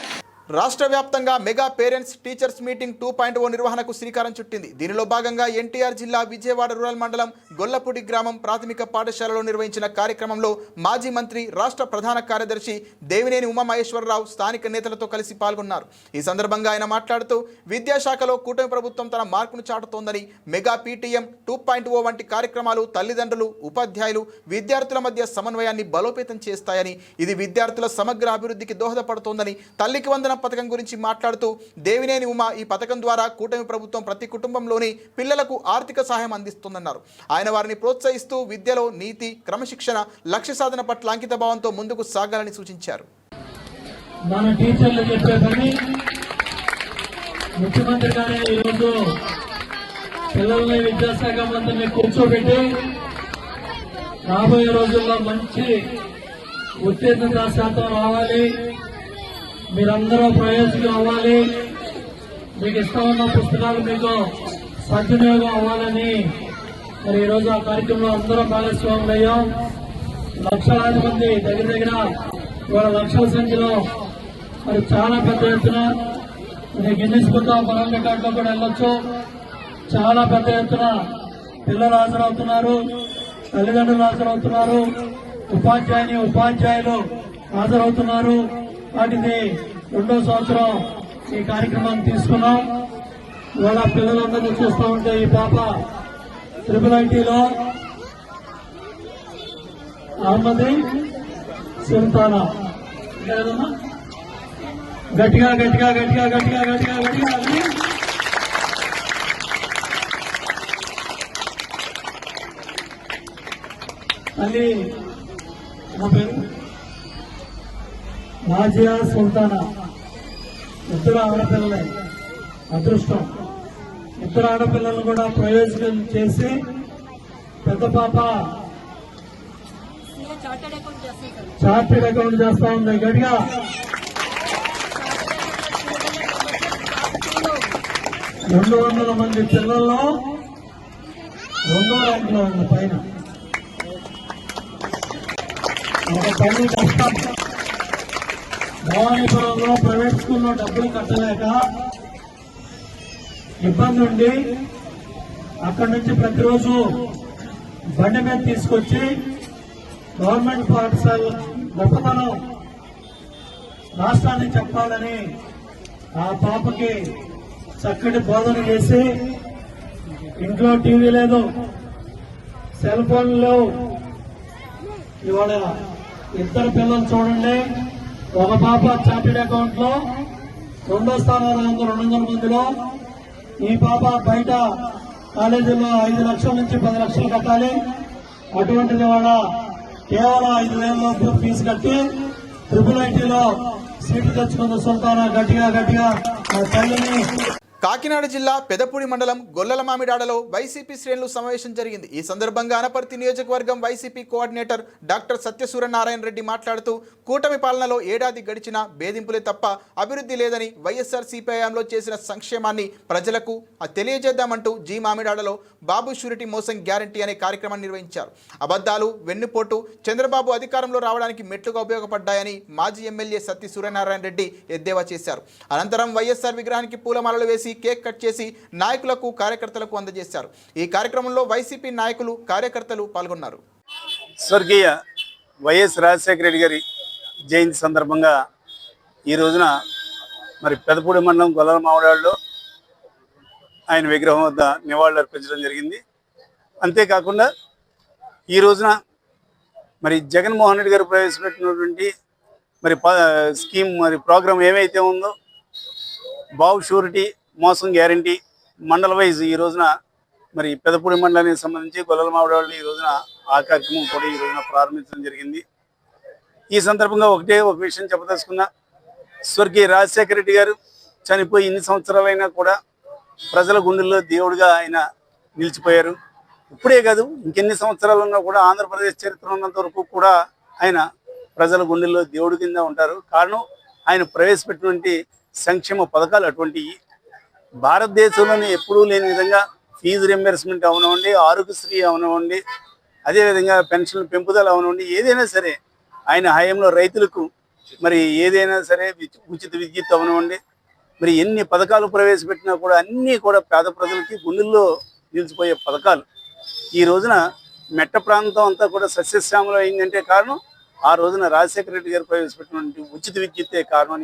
రాష్ట్ర వ్యాప్తంగా మెగా పేరెంట్స్ టీచర్స్ మీటింగ్ 2.0 నిర్వహణకు శ్రీకారం చుట్టింది. దీనిలో భాగంగా ఎన్టీఆర్ జిల్లా విజయవాడ రూరల్ మండలం గొల్లపూడి గ్రామం ప్రాథమిక పాఠశాలలో నిర్వహించిన కార్యక్రమంలో మాజీ మంత్రి, రాష్ట్ర ప్రధాన కార్యదర్శి దేవినేని ఉమామహేశ్వరరావు స్థానిక నేతలతో కలిసి పాల్గొన్నారు. ఈ సందర్భంగా ఆయన మాట్లాడుతూ విద్యాశాఖలో కూటమి ప్రభుత్వం తన మార్పును చాటుతోందని, మెగా పీటీఎం 2.0 వంటి కార్యక్రమాలు తల్లిదండ్రులు, ఉపాధ్యాయులు, విద్యార్థుల మధ్య సమన్వయాన్ని బలోపేతం చేస్తాయని, ఇది విద్యార్థుల సమగ్ర అభివృద్ధికి దోహదపడుతోందని, తల్లికి వందన పథకం గురించి మాట్లాడుతూ దేవినేని ఉమా ఈ పథకం ద్వారా కూటమి ప్రభుత్వం ప్రతి కుటుంబంలోని పిల్లలకు ఆర్థిక సహాయం అందిస్తుందన్నారు. ఆయన వారిని ప్రోత్సహిస్తూ విద్యలో నీతి, క్రమశిక్షణ, లక్ష్య సాధన పట్ల అంకిత భావంతో ముందుకు సాగాలని సూచించారు. మన టీచర్లు చెప్పే పని ముఖ్యమంత్రి గారే ఈరోజు పిల్లల్ని విద్యాశాఖ మంత్రిని కూర్చోబెట్టి రాబోయే రోజుల్లో మంచి ఉత్తీర్ణత శాతం రావాలి, మీరందరూ ప్రయోజకులు అవ్వాలి, మీకు ఇష్టం ఉన్న పుస్తకాలు మీకు సద్వినియోగం అవ్వాలని మరి ఈరోజు ఆ కార్యక్రమంలో అందరూ భాగస్వాములు అయ్యాం. లక్షలాది మంది దగ్గర ఇవాళ లక్షల సంఖ్యలో మరి చాలా పెద్ద ఎత్తున గిన్నిస్ బుక్ ఆఫ్ వరల్డ్ రికార్డులో కూడా వెళ్ళొచ్చు. చాలా పెద్ద ఎత్తున పిల్లలు హాజరవుతున్నారు, తల్లిదండ్రులు హాజరవుతున్నారు, ఉపాధ్యాయులు హాజరవుతున్నారు. వాటిని 2వ సంవత్సరం ఈ కార్యక్రమాన్ని తీసుకున్నాం. ఇవాళ పిల్లలందరినీ చూస్తూ ఉంటే ఈ పాప IIITలో అహ్మదీ సుల్తానా గట్టిగా మళ్ళీ నా పేరు నాజియా సుల్తానా. ఇద్దరు ఆడపిల్లలే, అదృష్టం. ఇద్దరు ఆడపిల్లలను కూడా ప్రయోజనం చేసి పెద్ద పాప చార్టెడ్ అకౌంట్ చేస్తా ఉంది. గట్టిగా 200 మంది పిల్లల్లో 2వ ర్యాంకులో ఉంది పైన. ఒక తల్లి కష్టం, భవానీపురంలో ప్రైవేట్ స్కూల్లో డబ్బులు కట్టలేక ఇబ్బంది ఉండి అక్కడి నుంచి ప్రతిరోజు బండి మీద తీసుకొచ్చి గవర్నమెంట్ పాఠశాల గొప్పతనం రాష్ట్రానికి చెప్పాలని ఆ పాపకి చక్కటి బోధన చేసి, ఇంట్లో టీవీ లేదు, సెల్ ఫోన్లు లేవు. ఇవాళ ఇద్దరు పిల్లలు చూడండి, ఒక పాప చార్టెడ్ అకౌంట్ లో 2వ స్థానంలో ఉంది 200 మందిలో. ఈ పాప బయట కాలేజీలో 5 లక్షల నుంచి 10 లక్షలు కట్టాలి. అటువంటిది వాళ్ళ కేవలం 5,000 లోపు ఫీజు కట్టి IIITలో సీటు తెచ్చుకున్న సుల్తానా. గట్టిగా తల్లిని. కాకినాడ జిల్లా పెదపూడి మండలం గొల్లలమామిడాడలో వైసీపీ శ్రేణులు సమావేశం జరిగింది. ఈ సందర్భంగా అనపర్తి నియోజకవర్గం YCP coordinator doctor Satyasuryanarayana Reddy మాట్లాడుతూ కూటమి పాలనలో ఏడాది గడిచినా వేధింపులే తప్ప అభివృద్ధి లేదని, వైఎస్ఆర్ సిపిఐఎంలో చేసిన సంక్షేమాన్ని ప్రజలకు తెలియజేద్దామంటూ జీ మామిడాడలో బాబు షూరిటీ మోసం గ్యారంటీ అనే కార్యక్రమాన్ని నిర్వహించారు. అబద్ధాలు, వెన్నుపోటు చంద్రబాబు అధికారంలో రావడానికి మెట్లుగా ఉపయోగపడ్డాయని మాజీ ఎమ్మెల్యే సత్య సూర్యనారాయణ రెడ్డి ఎద్దేవా చేశారు. అనంతరం వైఎస్ఆర్ విగ్రహానికి పూలమాలలు వేసి కేక్ కట్ చేసి నాయకులకు, కార్యకర్తలకు అందజేశారు. ఈ కార్యక్రమంలో వైసీపీ నాయకులు, కార్యకర్తలు పాల్గొన్నారు. స్వర్గీయ వైఎస్ రాజశేఖర రెడ్డి గారి జయంతి సందర్భంగా ఈ రోజున మరి పెదపూడి మండలం గొల్లలమామిడాడలో ఆయన విగ్రహం వద్ద నివాళులు అర్పించడం జరిగింది. అంతేకాకుండా ఈ రోజున మరి జగన్మోహన్ రెడ్డి గారు ప్రవేశపెట్టినటువంటి మరి స్కీమ్, మరి ప్రోగ్రాం ఏమైతే ఉందో బాబు షూరిటీ మోసం గ్యారంటీ మండల వైజ్ ఈ రోజున మరి పెదపూడి మండలానికి సంబంధించి గొల్లలమామిడాడలో ఈ రోజున ఆ కార్యక్రమం కూడా ఈ రోజున ప్రారంభించడం జరిగింది. ఈ సందర్భంగా ఒక విషయం చెప్పదలుచుకున్నా. స్వర్గీయ రాజశేఖర రెడ్డి గారు చనిపోయి ఇన్ని సంవత్సరాలైనా కూడా ప్రజల గుండెల్లో దేవుడిగా ఆయన నిలిచిపోయారు. ఇప్పుడే కాదు, ఇంకెన్ని సంవత్సరాలు ఉన్నా కూడా ఆంధ్రప్రదేశ్ చరిత్ర ఉన్నంత వరకు కూడా ఆయన ప్రజల గుండెల్లో దేవుడి కింద ఉంటారు. కారణం ఆయన ప్రవేశపెట్టినటువంటి సంక్షేమ పథకాలు అటువంటివి. భారతదేశంలోనే ఎప్పుడూ లేని విధంగా ఫీజు రింబర్స్మెంట్ అవనివ్వండి, ఆరోగ్యశ్రీ అవనివ్వండి, అదేవిధంగా పెన్షన్ల పెంపుదల అవనివ్వండి, ఏదైనా సరే ఆయన హయాంలో రైతులకు మరి ఏదైనా సరే ఉచిత విద్యుత్ అవనివ్వండి, మరి ఎన్ని పథకాలు ప్రవేశపెట్టినా కూడా అన్నీ కూడా పేద ప్రజలకి గుండెల్లో నిలిచిపోయే పథకాలు. ఈ రోజున మెట్ట ప్రాంతం అంతా కూడా సస్యశ్యామలం అయిందంటే కారణం ఆ రోజున రాజశేఖర రెడ్డి గారు ప్రవేశపెట్టినటువంటి ఉచిత విద్యుత్తే కారణం.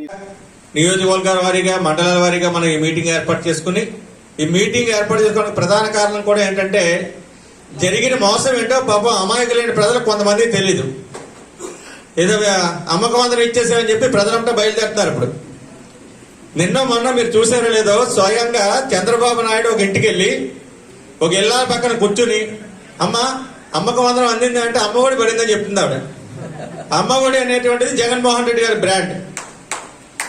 నియోజకవర్గాల వారీగా, మండలాల వారీగా మనం ఈ మీటింగ్ ఏర్పాటు చేసుకుని, ఈ మీటింగ్ ఏర్పాటు చేసుకోవడానికి ప్రధాన కారణం కూడా ఏంటంటే జరిగిన మోసం ఏంటో పాపం అమాయకులైన ప్రజలకు కొంతమంది తెలీదు. ఏదో అమ్మకం అందరూ ఇచ్చేసామని చెప్పి ప్రజలంతా బయలుదేరుతున్నారు. ఇప్పుడు నిన్న మొన్న మీరు చూసారో లేదో, స్వయంగా చంద్రబాబు నాయుడు ఒక ఇంటికి వెళ్ళి ఒక ఇళ్ళ పక్కన కూర్చుని అమ్మకం అందరం అందింది అంటే అమ్మఒడి పడిందని చెప్తుంది ఆవిడ. అమ్మఒడి అనేటువంటిది జగన్మోహన్ రెడ్డి గారి బ్రాండ్.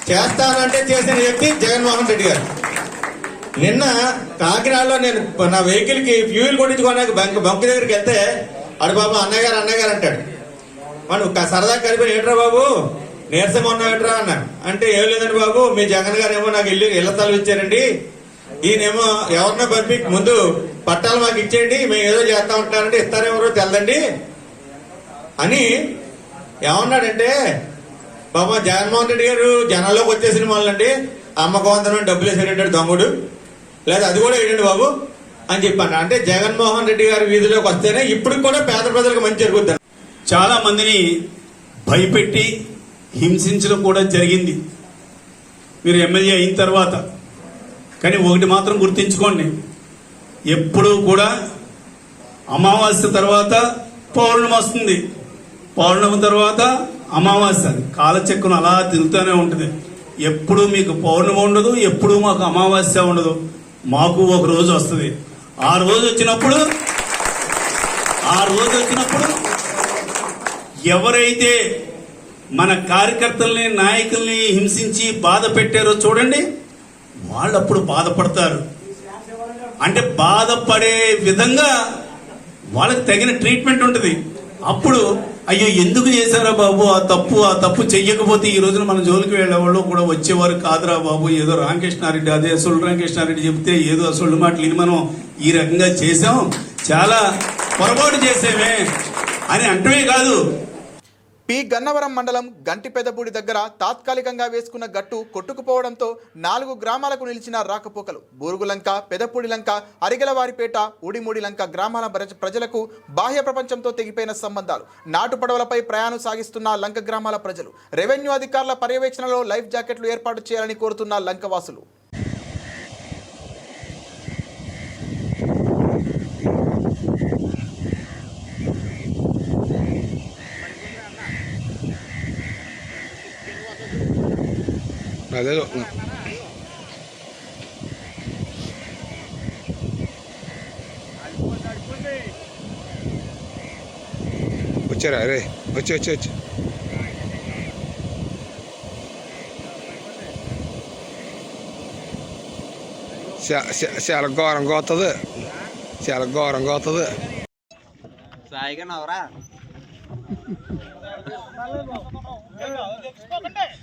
చేస్తానంటే చేసిన వ్యక్తి జగన్మోహన్ రెడ్డి గారు. నిన్న కాకినాడలో నేను నా వెహికల్కి ఫ్యూయల్ కొట్టించుకోవడానికి బంక్ దగ్గరికి వెళ్తే అడు బాబు అన్నగారు అంటాడు. మనం సరదా కలిపి ఏట్రా బాబు నీరసంగా ఉన్నావు ఏట్రా అన్నాడు. అంటే ఏం లేదండి బాబు, మీ జగన్ గారు ఏమో నాకు ఇళ్ళ స్థలం ఇచ్చారండి, ఈయనేమో ఎవరినో పంపి ముందు పట్టాలు మాకు ఇచ్చేయండి, మేము ఏదో చేస్తా ఉంటారంటే ఇస్తారెవరో తెలదండి అని ఏమన్నాడంటే, బాబా జగన్మోహన్ రెడ్డి గారు జనాల్లోకి వచ్చేసిన వాళ్ళండి అమ్మకు 100 డబ్బులు వేసేటట్టు దమ్ముడు, లేదా అది కూడా వేయండి బాబు అని చెప్పాను. అంటే జగన్మోహన్ రెడ్డి గారి వీధిలోకి వస్తేనే ఇప్పుడు కూడా పేద ప్రజలకు మంచి జరుగుతుంది. చాలా మందిని భయపెట్టి హింసించడం కూడా జరిగింది మీరు ఎమ్మెల్యే అయిన తర్వాత. కానీ ఒకటి మాత్రం గుర్తుంచుకోండి, ఎప్పుడూ కూడా అమావాస్య తర్వాత పౌర్ణమి వస్తుంది, పౌర్ణమి తర్వాత అమావాస్య, కాలచక్రం అలా తిరుగుతూనే ఉంటుంది. ఎప్పుడు మీకు పౌర్ణమి ఉండదు, ఎప్పుడు మాకు అమావాస్య ఉండదు, మాకు ఒక రోజు వస్తుంది. ఆ రోజు వచ్చినప్పుడు ఎవరైతే మన కార్యకర్తల్ని నాయకుల్ని హింసించి బాధ పెట్టారో చూడండి, వాళ్ళప్పుడు బాధపడతారు. అంటే బాధపడే విధంగా వాళ్ళకి తగిన ట్రీట్మెంట్ ఉంటుంది. అప్పుడు అయ్యో ఎందుకు చేశారా బాబు ఆ తప్పు చెయ్యకపోతే ఈ రోజున మన జోలికి వెళ్ళేవాళ్ళు కూడా వచ్చేవారు కాదురా బాబు, ఏదో రామకృష్ణారెడ్డి అదే అసలు రామకృష్ణారెడ్డి చెప్తే ఏదో అసలు మాటలు విని మనం ఈ రకంగా చేసాం, చాలా పొరపాటు చేసేమే అని అంటమే కాదు. పి గన్నవరం మండలం గంటిపెదపూడి దగ్గర తాత్కాలికంగా వేసుకున్న గట్టు కొట్టుకుపోవడంతో 4 గ్రామాలకు నిలిచిన రాకపోకలు. బూరుగులంక, పెదపూడిలంక, అరిగెలవారిపేట, ఉడిమూడిలంక గ్రామాల ప్రజలకు బాహ్య ప్రపంచంతో తెగిపోయిన సంబంధాలు. నాటు పడవలపై ప్రయాణం సాగిస్తున్న లంక గ్రామాల ప్రజలు. రెవెన్యూ అధికారుల పర్యవేక్షణలో లైఫ్ జాకెట్లు ఏర్పాటు చేయాలని కోరుతున్న లంకవాసులు. అదే వచ్చారా అరే వచ్చి చాలా ఘోరంగా అవుతుంది, చాలా ఘోరంగా అవుతుంది. సాయిగా నవరా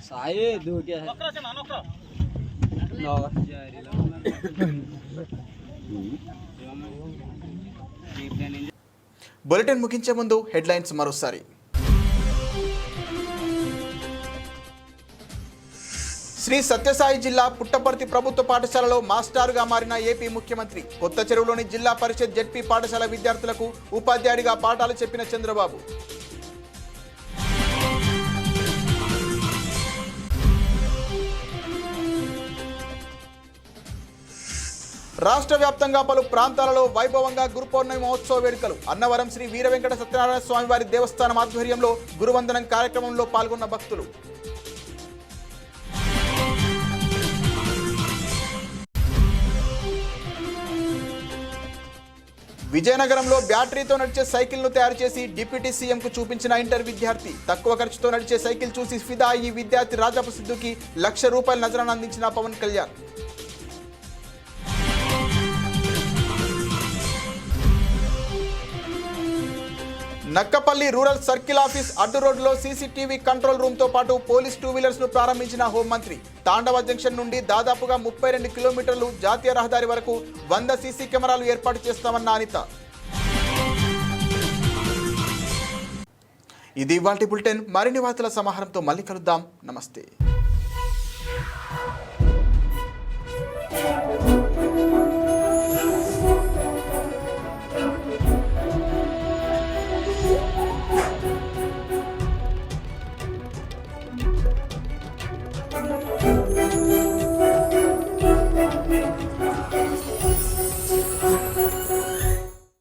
సాయి దూకే బులెటిన్ ముగించే ముందు హెడ్లైన్స్ మరోసారి. శ్రీ సత్యసాయి జిల్లా పుట్టపర్తి ప్రభుత్వ పాఠశాలలో మాస్టారుగా మారిన ఏపీ ముఖ్యమంత్రి. కొత్త చెరువులోని జిల్లా పరిషత్ జెడ్పీ పాఠశాల విద్యార్థులకు ఉపాధ్యాయుడిగా పాఠాలు చెప్పిన చంద్రబాబు. రాష్ట్ర వ్యాప్తంగా పలు ప్రాంతాలలో వైభవంగా గురు పౌర్ణమి మహోత్సవ వేడుకలు. అన్నవరం శ్రీ వీర వెంకట సత్యనారాయణ స్వామివారి దేవస్థానం ఆధ్వర్యంలో గురువందనం కార్యక్రమంలో పాల్గొన్న భక్తులు. విజయనగరంలో బ్యాటరీతో నడిచే సైకిల్ను తయారు చేసి డిప్యూటీ సీఎంకు చూపించిన ఇంటర్ విద్యార్థి. తక్కువ ఖర్చుతో నడిచే సైకిల్ చూసి ఫిదా ఈ విద్యార్థి రాజాపు సిద్ధుకి ₹1,00,000 నజరాన అందించిన Pawan Kalyan. Nakkapalli rural circle office అడ్డు రోడ్డులో సీసీటీవీ కంట్రోల్ రూమ్తో పాటు పోలీస్ 2 వీలర్స్ను ప్రారంభించిన హోంమంత్రి. తాండవ జంక్షన్ నుండి దాదాపుగా 32 కిలోమీటర్లు జాతీయ రహదారి వరకు 100 సీసీ కెమెరాలు ఏర్పాటు చేస్తామన్న అనిత. ఇది ఇవాల్టి బులెటిన్. మరిన్ని వార్తల సమాహారంతో మళ్ళీ కలుద్దాం. నమస్తే. Thank you.